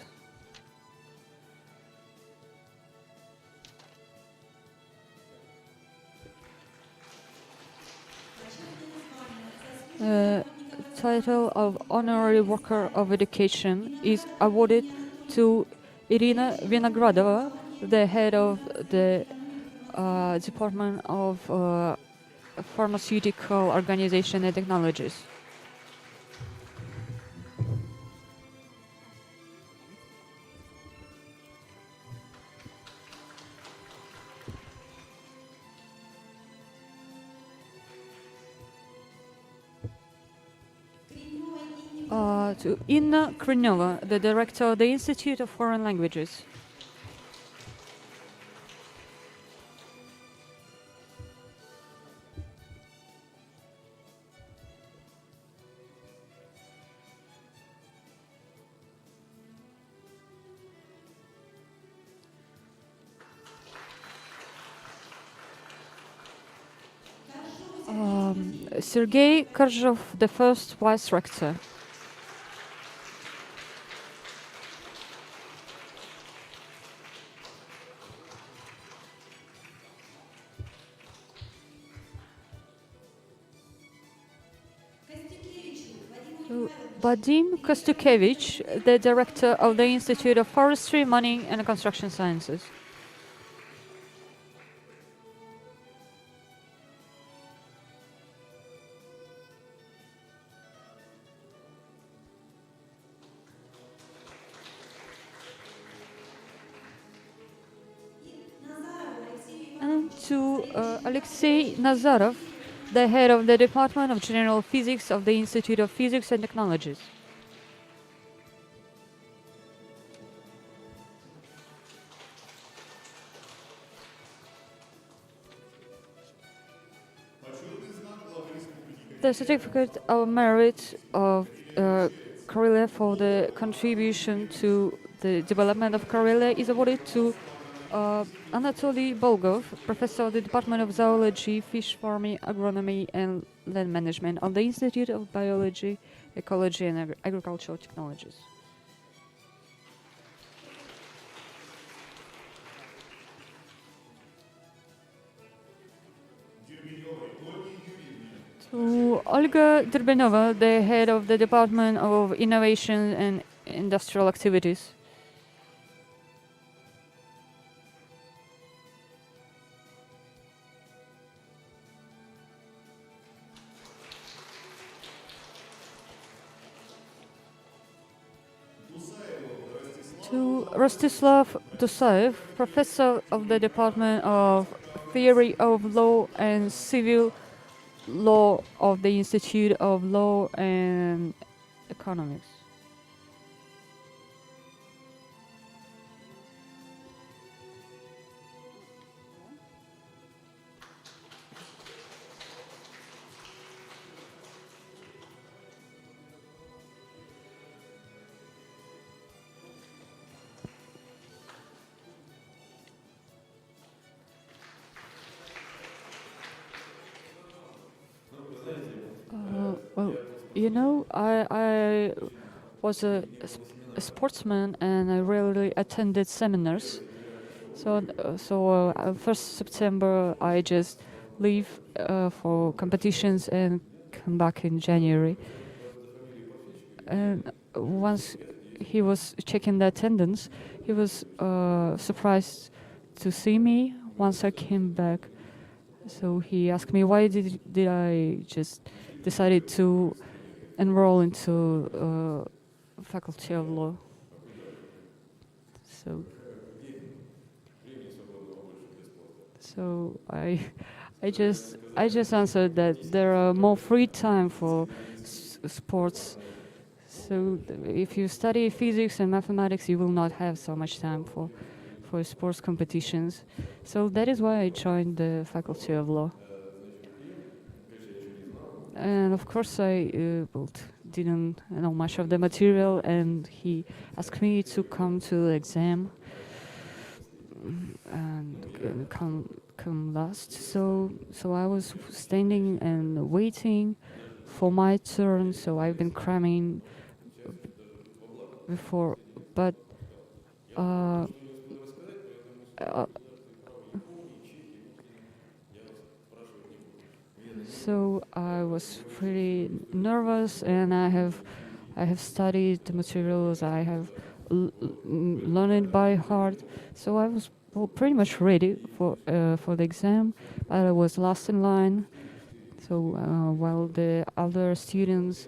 Title of Honorary Worker of Education is awarded to Irina Vinogradova, the head of the Department of Pharmaceutical Organization and Technologies. To Inna Krynova, the director of the Institute of Foreign Languages. Sergei Korzhov, the first vice rector. Vadim Kostukevich, the director of the Institute of Forestry, Mining and Construction Sciences. And to Alexei Nazarov, the head of the Department of General Physics of the Institute of Physics and Technologies. The certificate of merit of Karelia for the contribution to the development of Karelia is awarded to Anatoly Bolgov, professor of the Department of Zoology, Fish Farming, Agronomy and Land Management of the Institute of Biology, Ecology and Agricultural Technologies. To Olga Derbenova, the head of the Department of Innovation and Industrial Activities. To Rostislav Dusaev, professor of the Department of Theory of Law and Civil Law of the Institute of Law and Economics. Well, you know, I was a sportsman and I rarely attended seminars. So 1st September I just leave for competitions and come back in January. And once he was checking the attendance, he was surprised to see me once I came back. So he asked me why did I just decided to enroll into Faculty of Law. So I just answered that there are more free time for sports. So if you study physics and mathematics, you will not have so much time for sports competitions. So that is why I joined the Faculty of Law. And of course I didn't know much of the material, and he asked me to come to the exam and come last. So I was standing and waiting for my turn. So I've been cramming before, but so I was pretty nervous, and I have studied the materials. I have learned it by heart. So I was pretty much ready for the exam, but I was last in line. So while the other students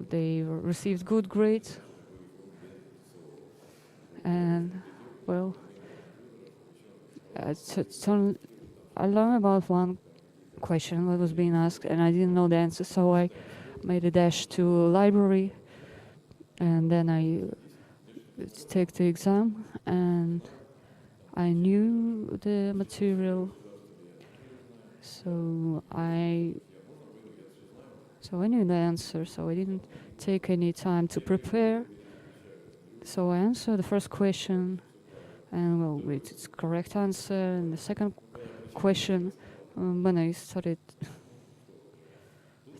they received good grades, and well, I learned about one question that was being asked, and I didn't know the answer, so I made a dash to a library, and then I take the exam, and I knew the material, so I knew the answer, so I didn't take any time to prepare. So I answered the first question, and well, it's correct answer. And the second question, when I started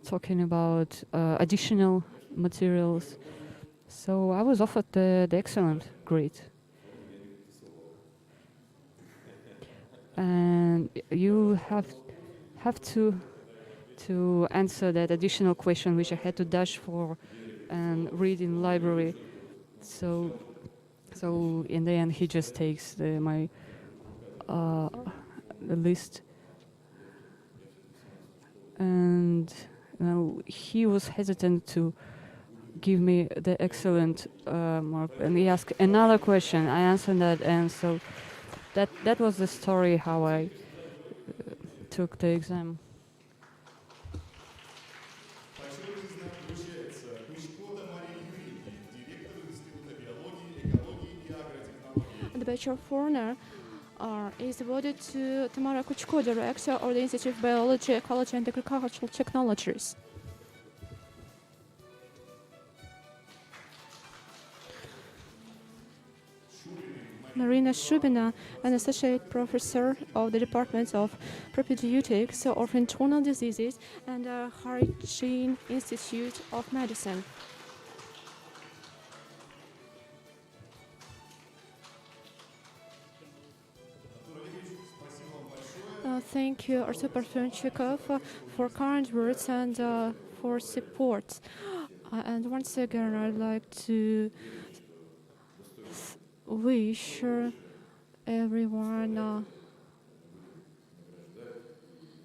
talking about additional materials, so I was offered the excellent grade. And you have to answer that additional question, which I had to dash for and read in library. So in the end, he just takes the list, and he was hesitant to give me the excellent mark, and he asked another question. I answered that, and so that was the story how I took the exam. The Bachelor of Foreigner is awarded to Tamara Kuchko, Director of the Institute of Biology, Ecology and Agricultural Technologies. Marina Shubina, an associate professor of the Department of Propedeutics of Internal Diseases and the Hygiene Institute of Medicine. Thank you, Artur Parfenchikov, for kind words and for support. And once again, I'd like to wish everyone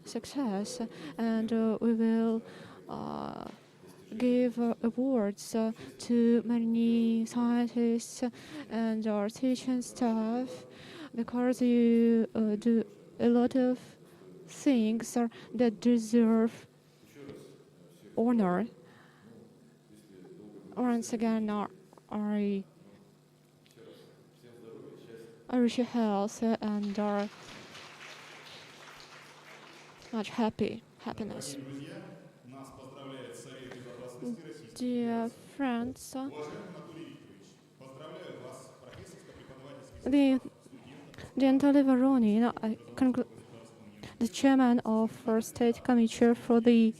success, and we will give awards to many scientists and our teaching staff, because you do a lot of things that deserve honor. Once again, I wish you health and much happiness. Dear friends, the Anatoly Voronin, the chairman of our state committee for the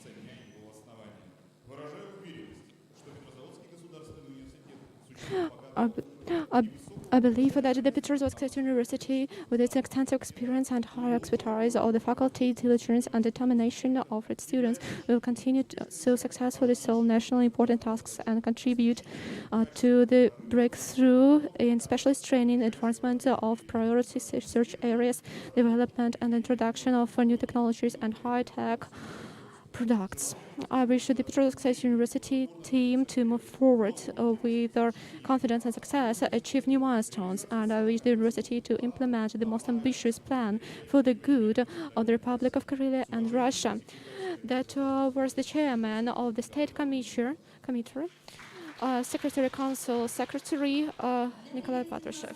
I believe that the Petrozavodsk State University, with its extensive experience and high expertise of the faculty, diligence and determination of its students, will continue to so successfully solve nationally important tasks and contribute to the breakthrough in specialist training, advancement of priority research areas, development and introduction of new technologies and high-tech products. I wish the Petrozavodsk State University team to move forward with their confidence and success, achieve new milestones, and I wish the university to implement the most ambitious plan for the good of the Republic of Karelia and Russia. That was the chairman of the State Committee, Secretary Council Secretary Nikolai Patrushev.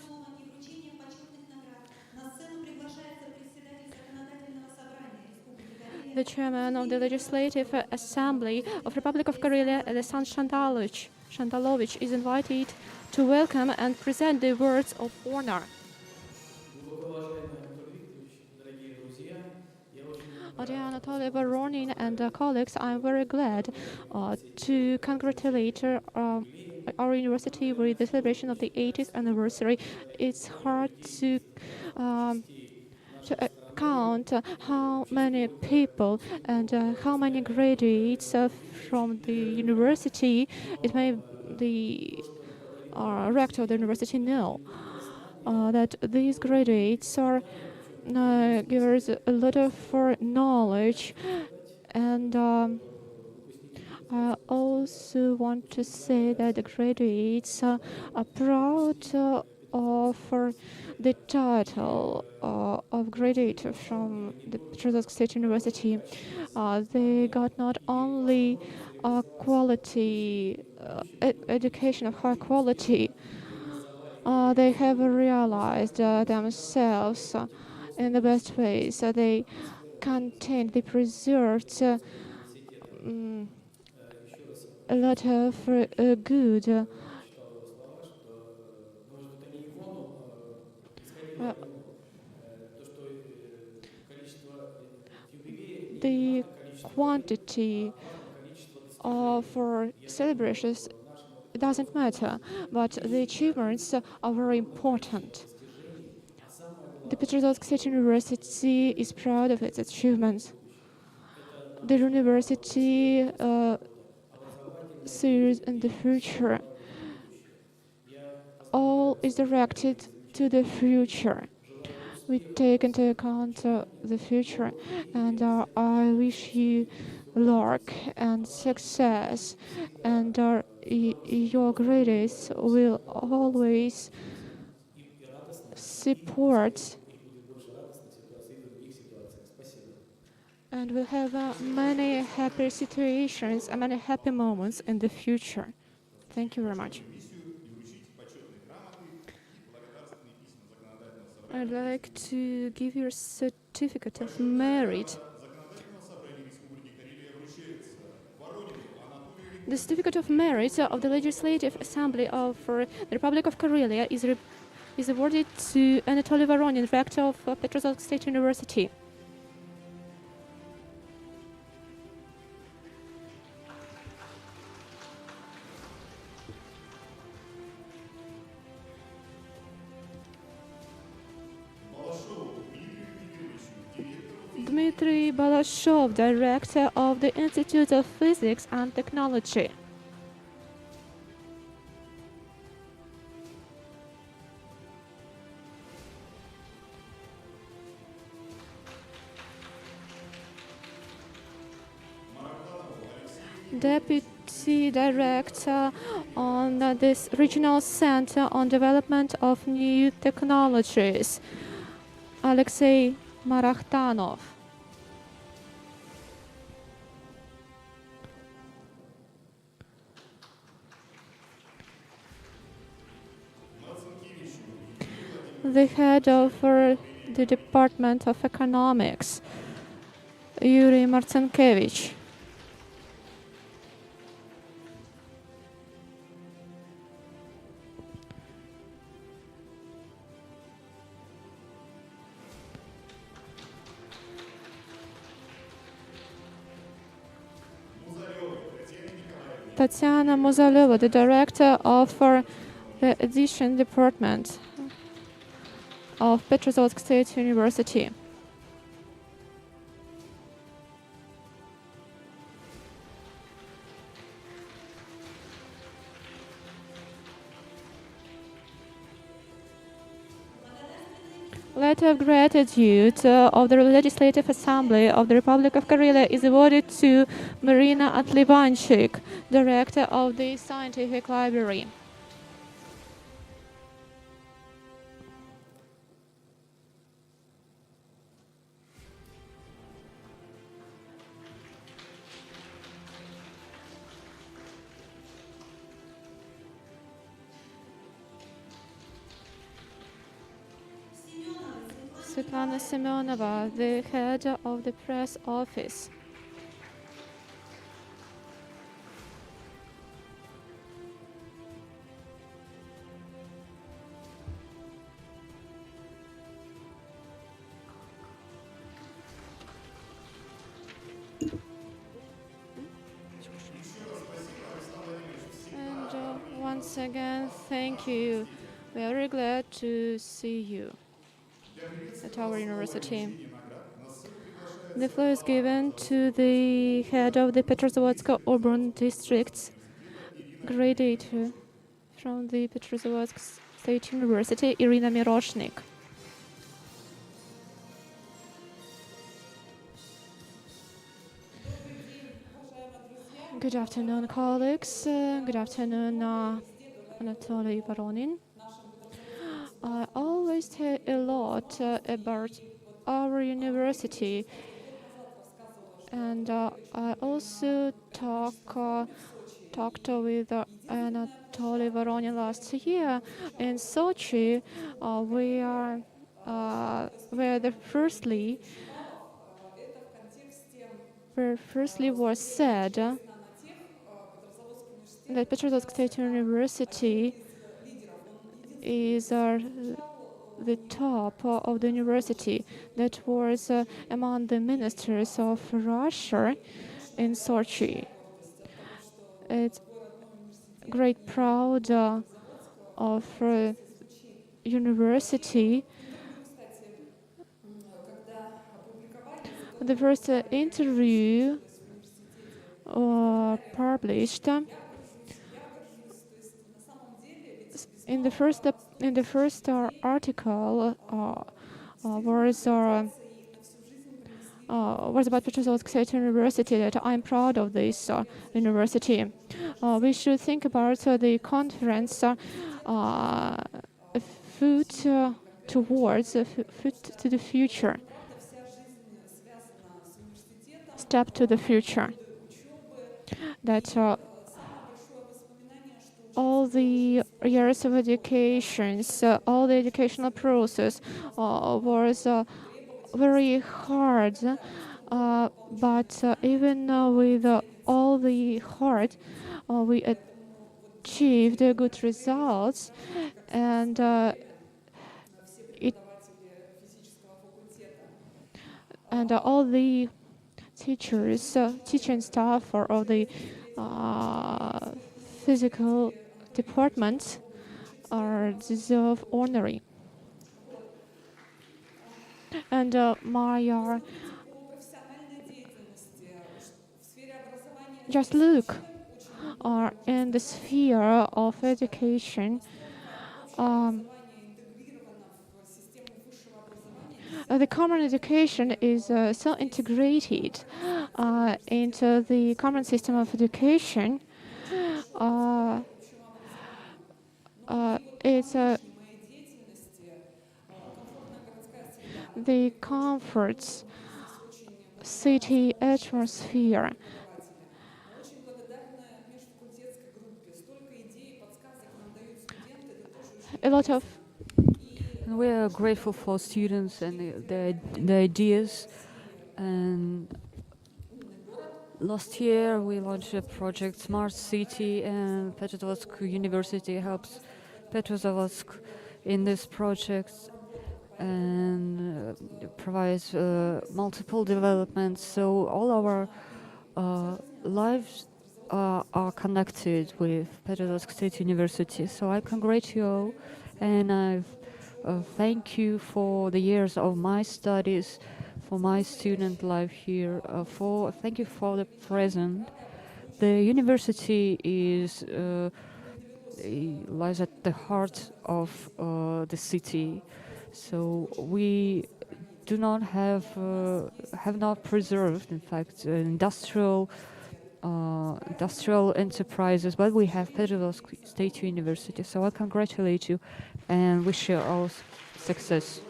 The chairman of the Legislative Assembly of Republic of Karelia, Alexander Shandalovich, is invited to welcome and present the words of honor. Dear Anatoly Voronin and colleagues, I'm very glad to congratulate our university with the celebration of the 80th anniversary. It's hard to count how many people and how many graduates from the university. It may the rector of the university know that these graduates are give us a lot of knowledge, and I also want to say that the graduates are proud of the title of graduate from the Petrozavodsk State University. They got not only quality education of high quality, they have realized themselves in the best way. So they preserved a lot of good. The quantity for celebrations, it doesn't matter, but the achievements are very important. The Petrozavodsk State University is proud of its achievements. The university series in the future. All is directed to the future. We take into account the future, and I wish you luck and success, and your greatest will always support, and we'll have many happy situations and many happy moments in the future. Thank you very much. I'd like to give you a certificate of merit. The certificate of merit of the Legislative Assembly of the Republic of Karelia is awarded to Anatoly Voronin, rector of Petrozavodsk State University. Dmitry Balashov, director of the Institute of Physics and Technology. Deputy Director on this Regional Center on Development of New Technologies, Alexei Marakhtanov. The head of the Department of Economics, Yuri Marcinkevich. Tatiana Muzaleva, the director of the Addition Department of Petrozavodsk State University. Letter of gratitude of the Legislative Assembly of the Republic of Karelia is awarded to Marina Atlivanchik, director of the Scientific Library. Svetlana Semyonova, the head of the press office. And once again, thank you. We are very glad to see you at our university. The floor is given to the head of the Petrozavodsk urban district's graduate from the Petrozavodsk State University, Irina Miroshnik. Good afternoon, colleagues. Good afternoon, Anatoly Voronin. I always say a lot about our university, and I also talked with Anatoly Voronin last year in Sochi. We are where the firstly was said that Petrozavodsk State University is the top of the university. That was among the ministers of Russia in Sochi. It's great proud of university. The first interview published in the first article was about Petrozavodsk State University, that I'm proud of this university. We should think about the conference food towards food to the future, step to the future. That all the years of education, all the educational process was very hard, but even with all the hard, we achieved good results, and all the teachers, teaching staff or all the physical departments deserve honoring. And my just look in the sphere of education. The common education is so integrated into the common system of education. It's the comforts city atmosphere. A lot of And we are grateful for students and the ideas. And last year we launched a project Smart City, and Petrozavodsk University helps Petrozavodsk in this project and provides multiple developments. So all our lives are connected with Petrozavodsk State University. So I congratulate you all, and I thank you for the years of my studies, for my student life here. Thank you for the present. The university lies at the heart of the city, so we do not have not preserved, in fact, industrial enterprises, but we have Petrozavodsk State University. So I congratulate you and wish you all success.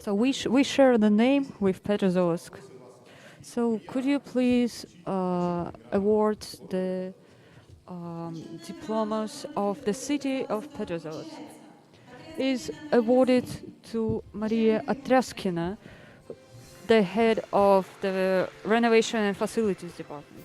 So we share the name with Petrozavodsk. So could you please award the diplomas of the city of Petrozavodsk? Is awarded to Maria Atraskina, the head of the Renovation and Facilities Department.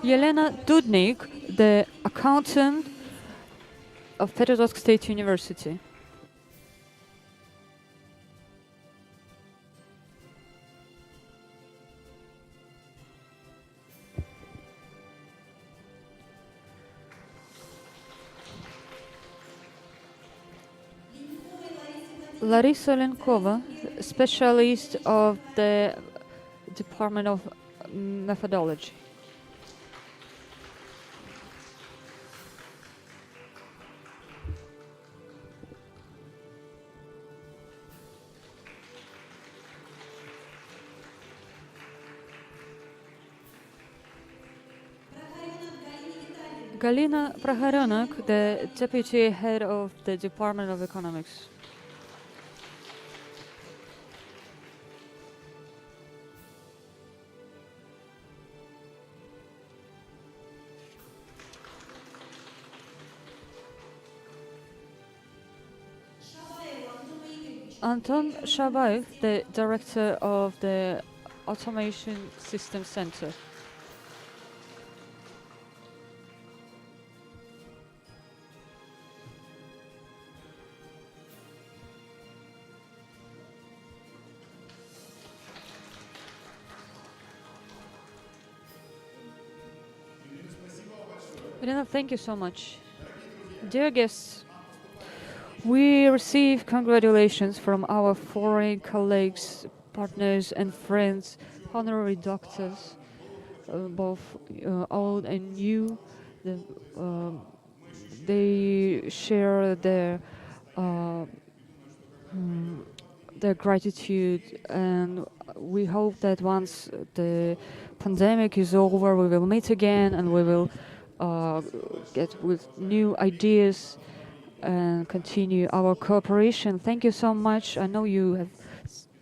Yelena Dudnik, the accountant of Petrozavodsk State University. Larisa Lenkova, specialist of the Department of Methodology. Galina Praharanok, the deputy head of the Department of Economics. Anton Shabayev, the director of the Automation System Center. Irina, thank you so much. Dear guests, we receive congratulations from our foreign colleagues, partners, and friends, honorary doctors, both old and new. The, um, they share uh, their gratitude, and we hope that once the pandemic is over, we will meet again and we will uh, get with new ideas and continue our cooperation. Thank you so much. I know you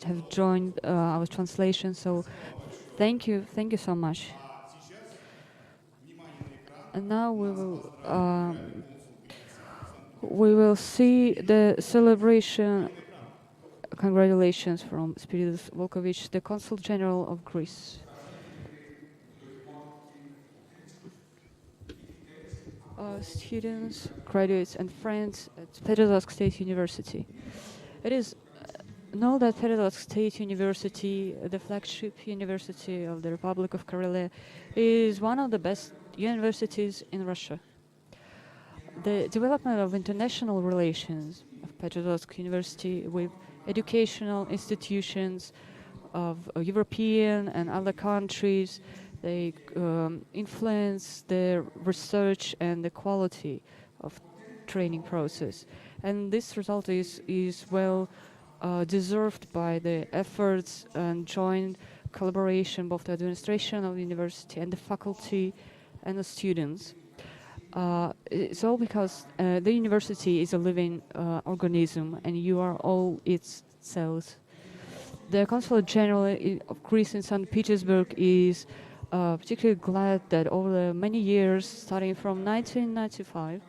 have joined our translation, so thank you so much. And now we will see the celebration. Congratulations from Spiridis Volkovich, the Consul General of Greece. Students, graduates, and friends at Petrozavodsk State University. It is know that Petrozavodsk State University, the flagship university of the Republic of Karelia, is one of the best universities in Russia. The development of international relations of Petrozavodsk University with educational institutions of European and other countries, they influence the research and the quality of training process. And this result is well deserved by the efforts and joint collaboration both the administration of the university and the faculty and the students. It's all because the university is a living organism and you are all its cells. The Consulate General of Greece in St. Petersburg is particularly glad that over the many years, starting from 1995,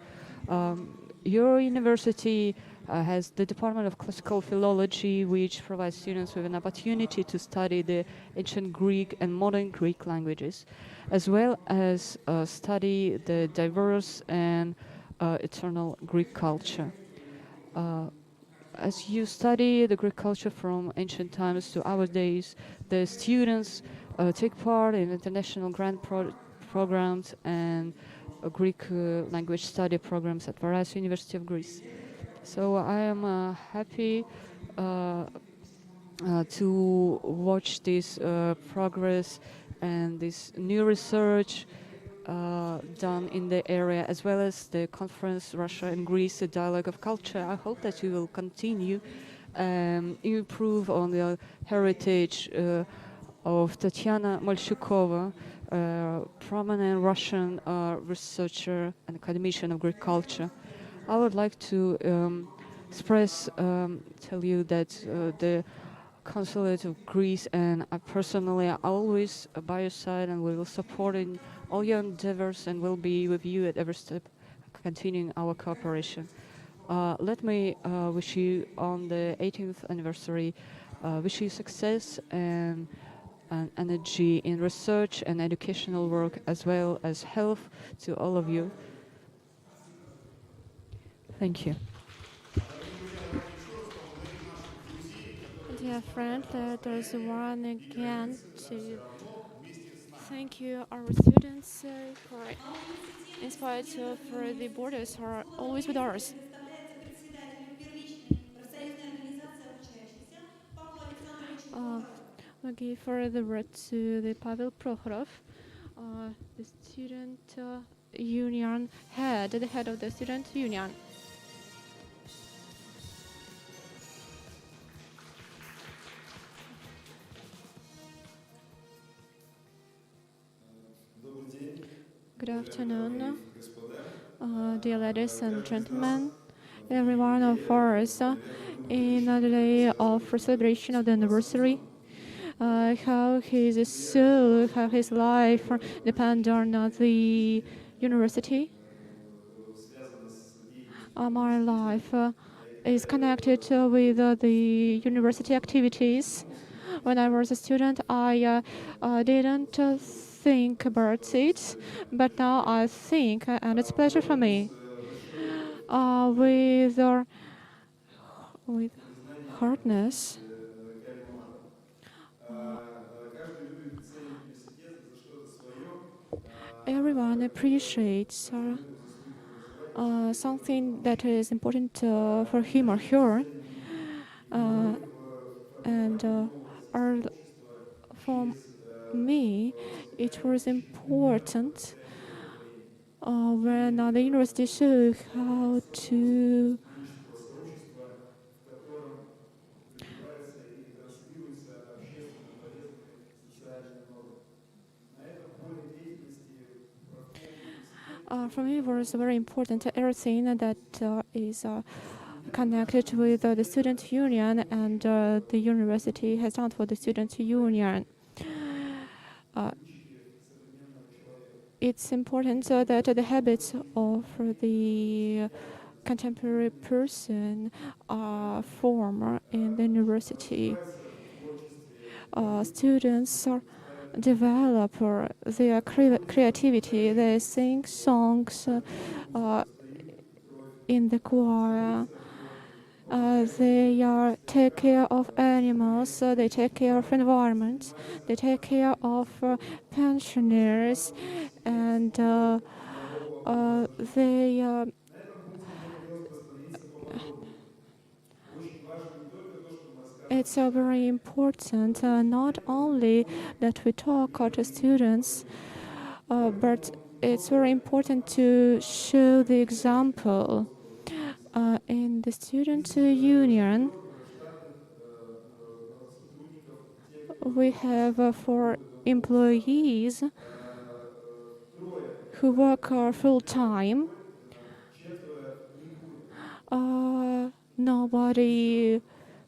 your university has the Department of Classical Philology, which provides students with an opportunity to study the ancient Greek and modern Greek languages, as well as study the diverse and eternal Greek culture. As you study the Greek culture from ancient times to our days, the students take part in international grant programs and Greek language study programs at various universities of Greece. So I am happy to watch this progress and this new research done in the area, as well as the conference Russia and Greece, the dialogue of culture. I hope that you will continue improve on the heritage of Tatiana Molchukova, prominent Russian researcher and academician of Greek culture. I would like to tell you that the Consulate of Greece and I personally are always by your side, and we will support in all your endeavors and will be with you at every step, continuing our cooperation. Let me wish you on the 18th anniversary, wish you success and energy in research and educational work, as well as health to all of you. Thank you. Dear friend, let us once again to thank you, our students, for, in spite of the borders, are always with us. Предоставляется председателю первичной профсоюзной организации обучающихся Павлу Александровичу Прохорову. I give the word to the Pavel Prokhorov, the student union head, the head of the student union. Good afternoon, dear ladies and gentlemen, every one of us in the day of celebration of the anniversary. How his soul, how his life depend on the university. My life is connected with the university activities. When I was a student, I didn't think about it, but now I think, and it's a pleasure for me. With hardness, everyone appreciates something that is important for him or her, and for me, it was important when the university showed how to for me, it was very important everything that is connected with the student union, and the university has done for the student union. It's important that the habits of the contemporary person are formed in the university. Students develop their creativity. They sing songs in the choir. They take care of animals. They take care of environment. They take care of pensioners, and they. It's very important not only that we talk to students, but it's very important to show the example. In the student union, we have 4 employees who work full time. Nobody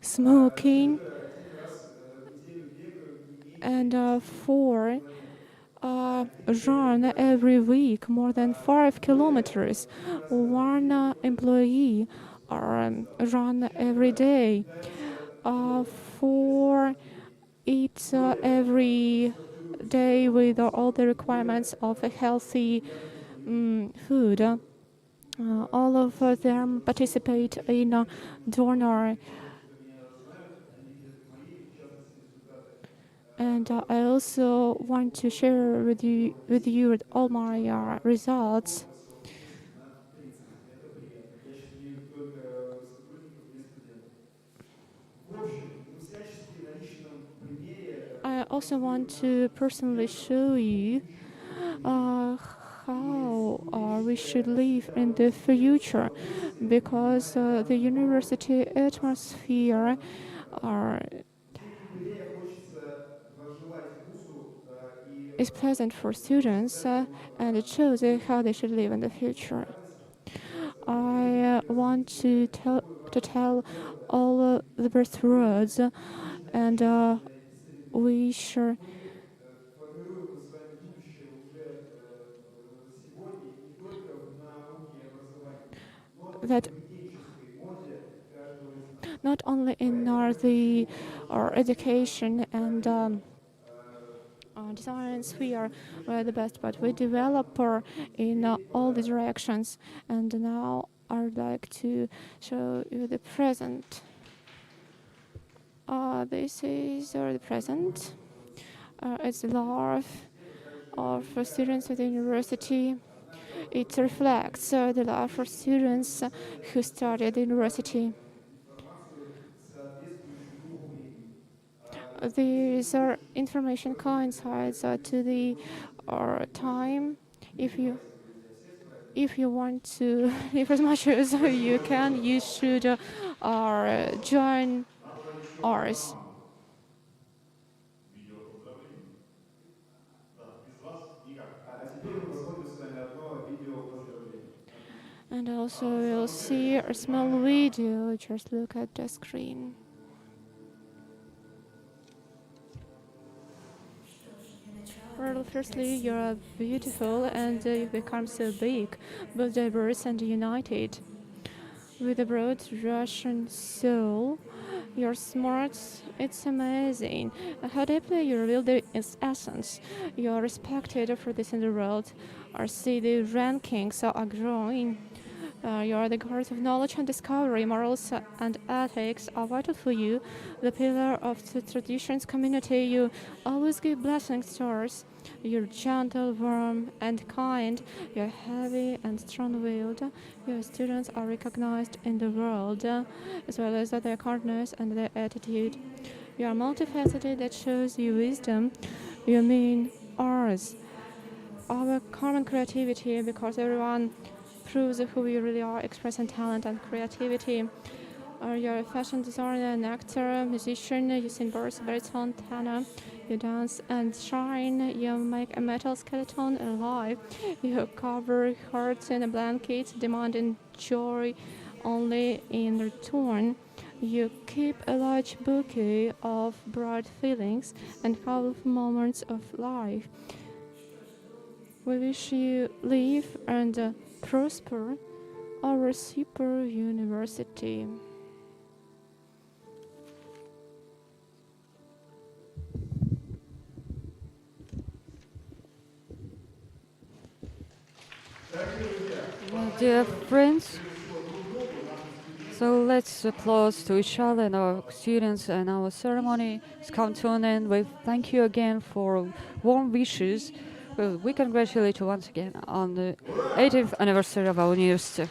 smoking, and 4 run every week more than 5 kilometers. 1 employee run every day. 4 eat every day with all the requirements of a healthy food. All of them participate in donor. And I also want to share with you all my results. I also want to personally show you how we should live in the future, because the university atmosphere is pleasant for students, and it shows how they should live in the future. I want to tell all the best words, and wish that not only in our education and design sphere we're the best, but we develop in all the directions. And now I'd like to show you the present. This is the present. It's the life of students at the university. It reflects the life of students who study at the university. This information coincides to the time. If you want to live as much as you can, you should join ours. And also you'll see a small video. Just look at the screen. Well, firstly, you're beautiful and you've become so big, both diverse and united. With a broad Russian soul, you're smart, it's amazing. How deeply you reveal the essence. You're respected for this in the world. Our city rankings are growing. You are the guards of knowledge and discovery. Morals and ethics are vital for you. The pillar of the traditions community. You always give blessings to us. You're gentle, warm, and kind. You're heavy and strong-willed. Your students are recognized in the world, as well as their kindness and their attitude. You are multifaceted. That shows you wisdom. You mean ours. Our common creativity, because everyone proves who we really are, expressing talent and creativity. You're a fashion designer, an actor, musician, you sing birds, baritone, tenor, you dance and shine, you make a metal skeleton alive, you cover hearts in a blanket, demanding joy only in return. You keep a large bouquet of bright feelings and colorful moments of life. We wish you live and prosper our super university. Dear friends, so let's applause to each other and our students, and our ceremony is come to an end. We thank you again for warm wishes. We congratulate you once again on the 80th anniversary of our university.